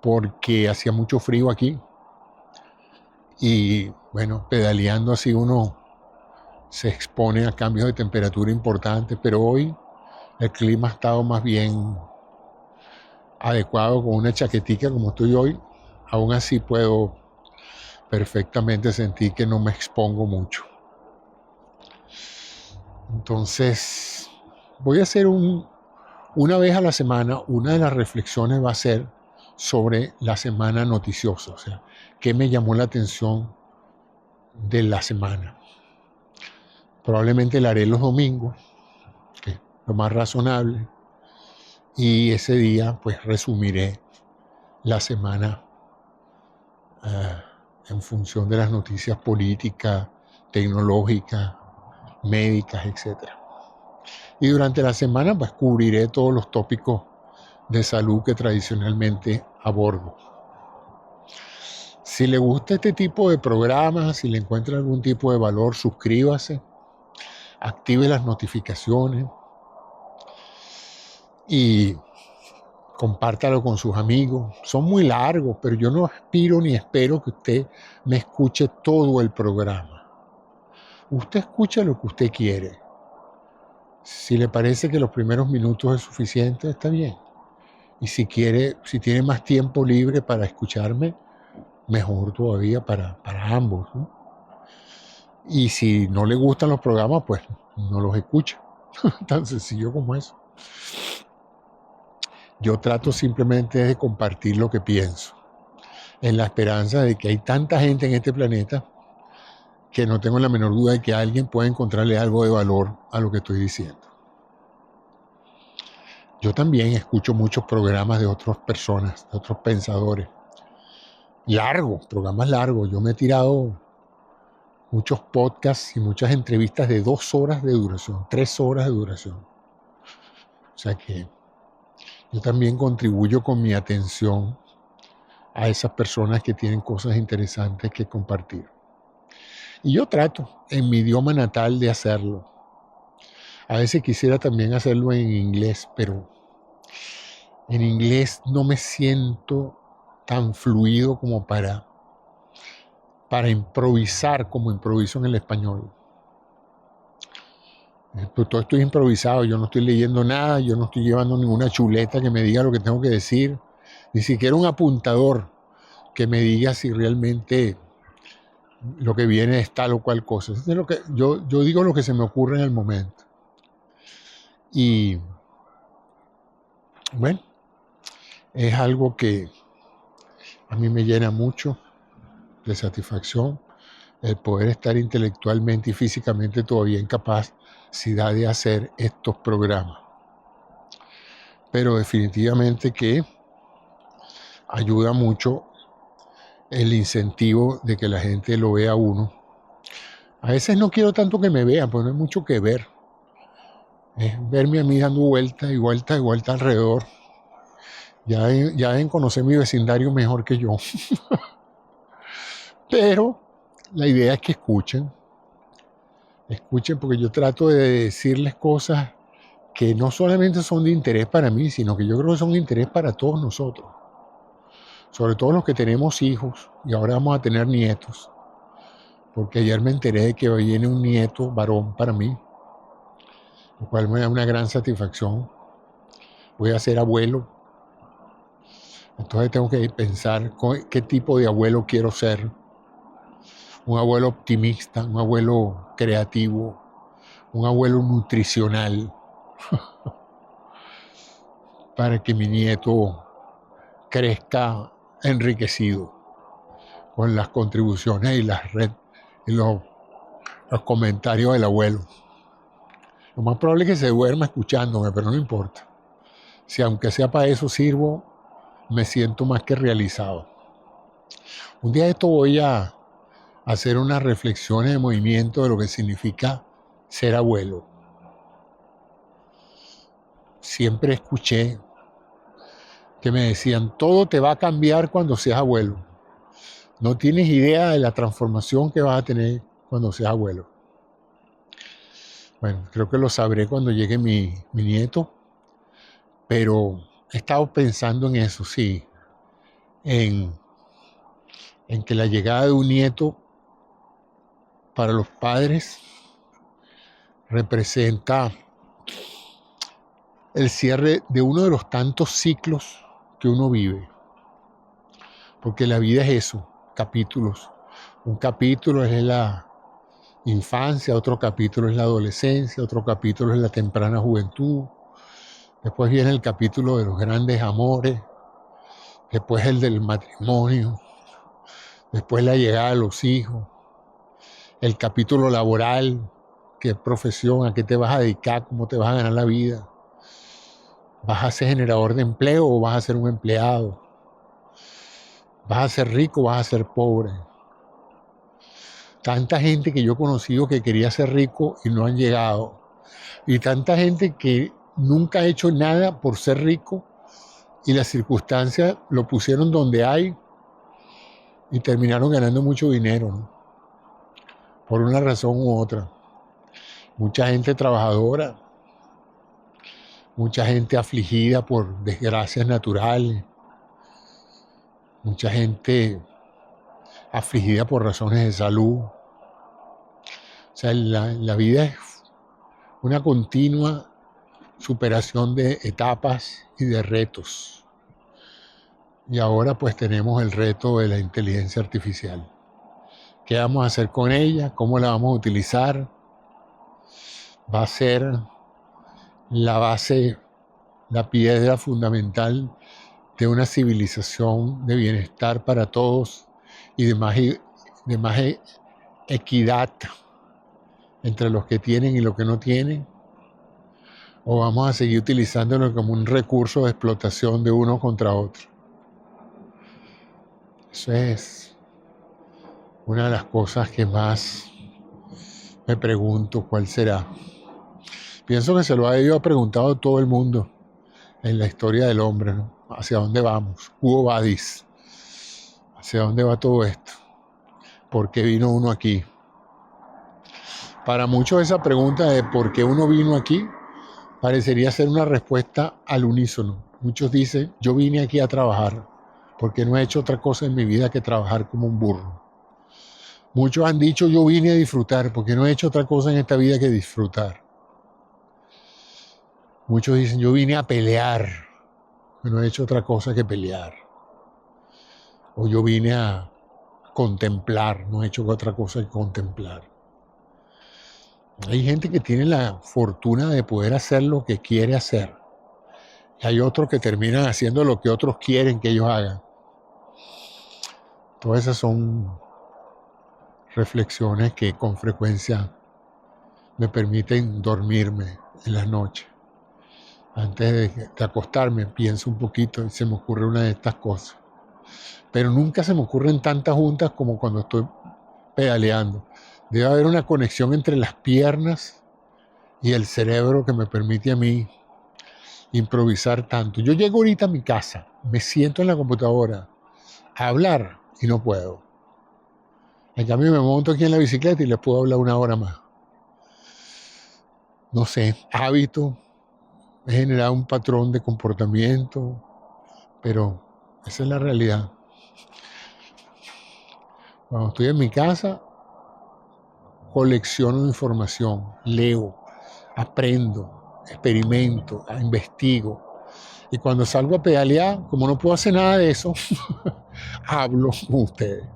porque hacía mucho frío aquí. Y bueno, pedaleando así uno se expone a cambios de temperatura importantes, pero hoy el clima ha estado más bien adecuado con una chaquetica como estoy hoy. Aún así puedo perfectamente sentir que no me expongo mucho. Entonces, voy a hacer una vez a la semana, una de las reflexiones va a ser sobre la semana noticiosa, o sea, qué me llamó la atención de la semana. Probablemente la haré los domingos, que es lo más razonable, y ese día pues resumiré la semana en función de las noticias políticas, tecnológicas, médicas, etc. Y durante la semana pues cubriré todos los tópicos de salud que tradicionalmente abordo. Si le gusta este tipo de programas, si le encuentra algún tipo de valor, suscríbase, active las notificaciones y compártalo con sus amigos. Son muy largos, pero yo no aspiro ni espero que usted me escuche todo el programa. Usted escucha lo que usted quiere. Si le parece que los primeros minutos es suficiente, está bien. Y si tiene más tiempo libre para escucharme, mejor todavía para ambos, ¿no? Y si no le gustan los programas, pues no los escucha. Tan sencillo como eso. Yo trato simplemente de compartir lo que pienso, en la esperanza de que hay tanta gente en este planeta que no tengo la menor duda de que alguien pueda encontrarle algo de valor a lo que estoy diciendo. Yo también escucho muchos programas de otras personas, de otros pensadores. Largos, programas largos. Yo me he tirado muchos podcasts y muchas entrevistas de 2 horas de duración, 3 horas de duración. O sea que yo también contribuyo con mi atención a esas personas que tienen cosas interesantes que compartir. Y yo trato en mi idioma natal de hacerlo. A veces quisiera también hacerlo en inglés, pero en inglés no me siento tan fluido como para improvisar como improviso en el español. Pues todo esto es improvisado, yo no estoy leyendo nada, yo no estoy llevando ninguna chuleta que me diga lo que tengo que decir, ni siquiera un apuntador que me diga si realmente lo que viene es tal o cual cosa. Es lo que, yo digo lo que se me ocurre en el momento. Y bueno, es algo que a mí me llena mucho de satisfacción el poder estar intelectualmente y físicamente todavía en capacidad de hacer estos programas. Pero definitivamente que ayuda mucho el incentivo de que la gente lo vea a uno. A veces no quiero tanto que me vean, porque no hay mucho que ver. Es verme a mí dando vuelta y vuelta y vuelta alrededor. Ya deben conocer mi vecindario mejor que yo. Pero la idea es que escuchen porque yo trato de decirles cosas que no solamente son de interés para mí, sino que yo creo que son de interés para todos nosotros. Sobre todo los que tenemos hijos y ahora vamos a tener nietos. Porque ayer me enteré de que viene un nieto varón para mí, lo cual me da una gran satisfacción. Voy a ser abuelo, entonces tengo que pensar qué tipo de abuelo quiero ser. Un abuelo optimista, un abuelo creativo, un abuelo nutricional, para que mi nieto crezca enriquecido con las contribuciones y los comentarios del abuelo. Lo más probable es que se duerma escuchándome, pero no importa. Si aunque sea para eso sirvo, me siento más que realizado. Un día de esto voy a hacer unas reflexiones de movimiento de lo que significa ser abuelo. Siempre escuché que me decían, todo te va a cambiar cuando seas abuelo. No tienes idea de la transformación que vas a tener cuando seas abuelo. Bueno, creo que lo sabré cuando llegue mi nieto, pero he estado pensando en eso, sí, en que la llegada de un nieto para los padres representa el cierre de uno de los tantos ciclos que uno vive. Porque la vida es eso, capítulos. Un capítulo es la infancia, otro capítulo es la adolescencia, otro capítulo es la temprana juventud. Después viene el capítulo de los grandes amores, después el del matrimonio, después la llegada de los hijos, el capítulo laboral, qué profesión, a qué te vas a dedicar, cómo te vas a ganar la vida. ¿Vas a ser generador de empleo o vas a ser un empleado? ¿Vas a ser rico o vas a ser pobre? Tanta gente que yo he conocido que quería ser rico y no han llegado. Y tanta gente que nunca ha hecho nada por ser rico y las circunstancias lo pusieron donde hay y terminaron ganando mucho dinero, ¿no? Por una razón u otra. Mucha gente trabajadora, mucha gente afligida por desgracias naturales, mucha gente afligida por razones de salud. O sea, la vida es una continua superación de etapas y de retos. Y ahora pues tenemos el reto de la inteligencia artificial. ¿Qué vamos a hacer con ella? ¿Cómo la vamos a utilizar? Va a ser la base la piedra fundamental de una civilización de bienestar para todos y de más equidad entre los que tienen y los que no tienen? ¿O vamos a seguir utilizándolo como un recurso de explotación de uno contra otro? Eso es una de las cosas que más me pregunto cuál será. Pienso que se lo ha preguntado todo el mundo en la historia del hombre, ¿no? ¿Hacia dónde vamos? Quo vadis. ¿Hacia dónde va todo esto? ¿Por qué vino uno aquí? Para muchos esa pregunta de por qué uno vino aquí parecería ser una respuesta al unísono. Muchos dicen, yo vine aquí a trabajar, porque no he hecho otra cosa en mi vida que trabajar como un burro. Muchos han dicho, yo vine a disfrutar, porque no he hecho otra cosa en esta vida que disfrutar. Muchos dicen, yo vine a pelear, porque no he hecho otra cosa que pelear. O yo vine a contemplar, no he hecho otra cosa que contemplar. Hay gente que tiene la fortuna de poder hacer lo que quiere hacer. Y hay otros que terminan haciendo lo que otros quieren que ellos hagan. Todas esas son reflexiones que con frecuencia me permiten dormirme en las noches. Antes de acostarme pienso un poquito y se me ocurre una de estas cosas. Pero nunca se me ocurren tantas juntas como cuando estoy pedaleando. Debe haber una conexión entre las piernas y el cerebro que me permite a mí improvisar tanto. Yo llego ahorita a mi casa, me siento en la computadora a hablar y no puedo. En cambio me monto aquí en la bicicleta y les puedo hablar una hora más. No sé, hábito, he generado un patrón de comportamiento, pero esa es la realidad. Cuando estoy en mi casa, colecciono información, leo, aprendo, experimento, investigo. Y cuando salgo a pedalear, como no puedo hacer nada de eso, hablo con ustedes.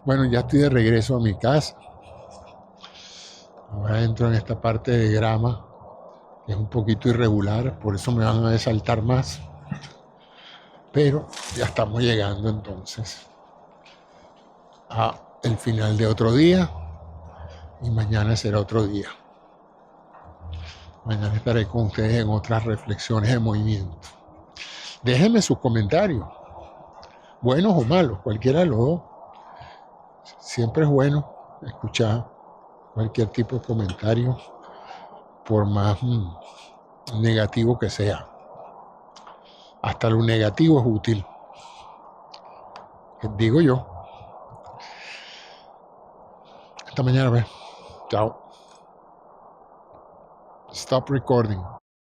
Bueno, ya estoy de regreso a mi casa. Ahora entro en esta parte de grama, que es un poquito irregular, por eso me van a saltar más. Pero ya estamos llegando entonces a el final de otro día y mañana será otro día. Mañana estaré con ustedes en otras reflexiones de movimiento. Déjenme sus comentarios, buenos o malos, cualquiera de los dos. Siempre es bueno escuchar cualquier tipo de comentario, por más negativo que sea. Hasta lo negativo es útil, digo yo. Hasta mañana, pues. Chao. Stop recording.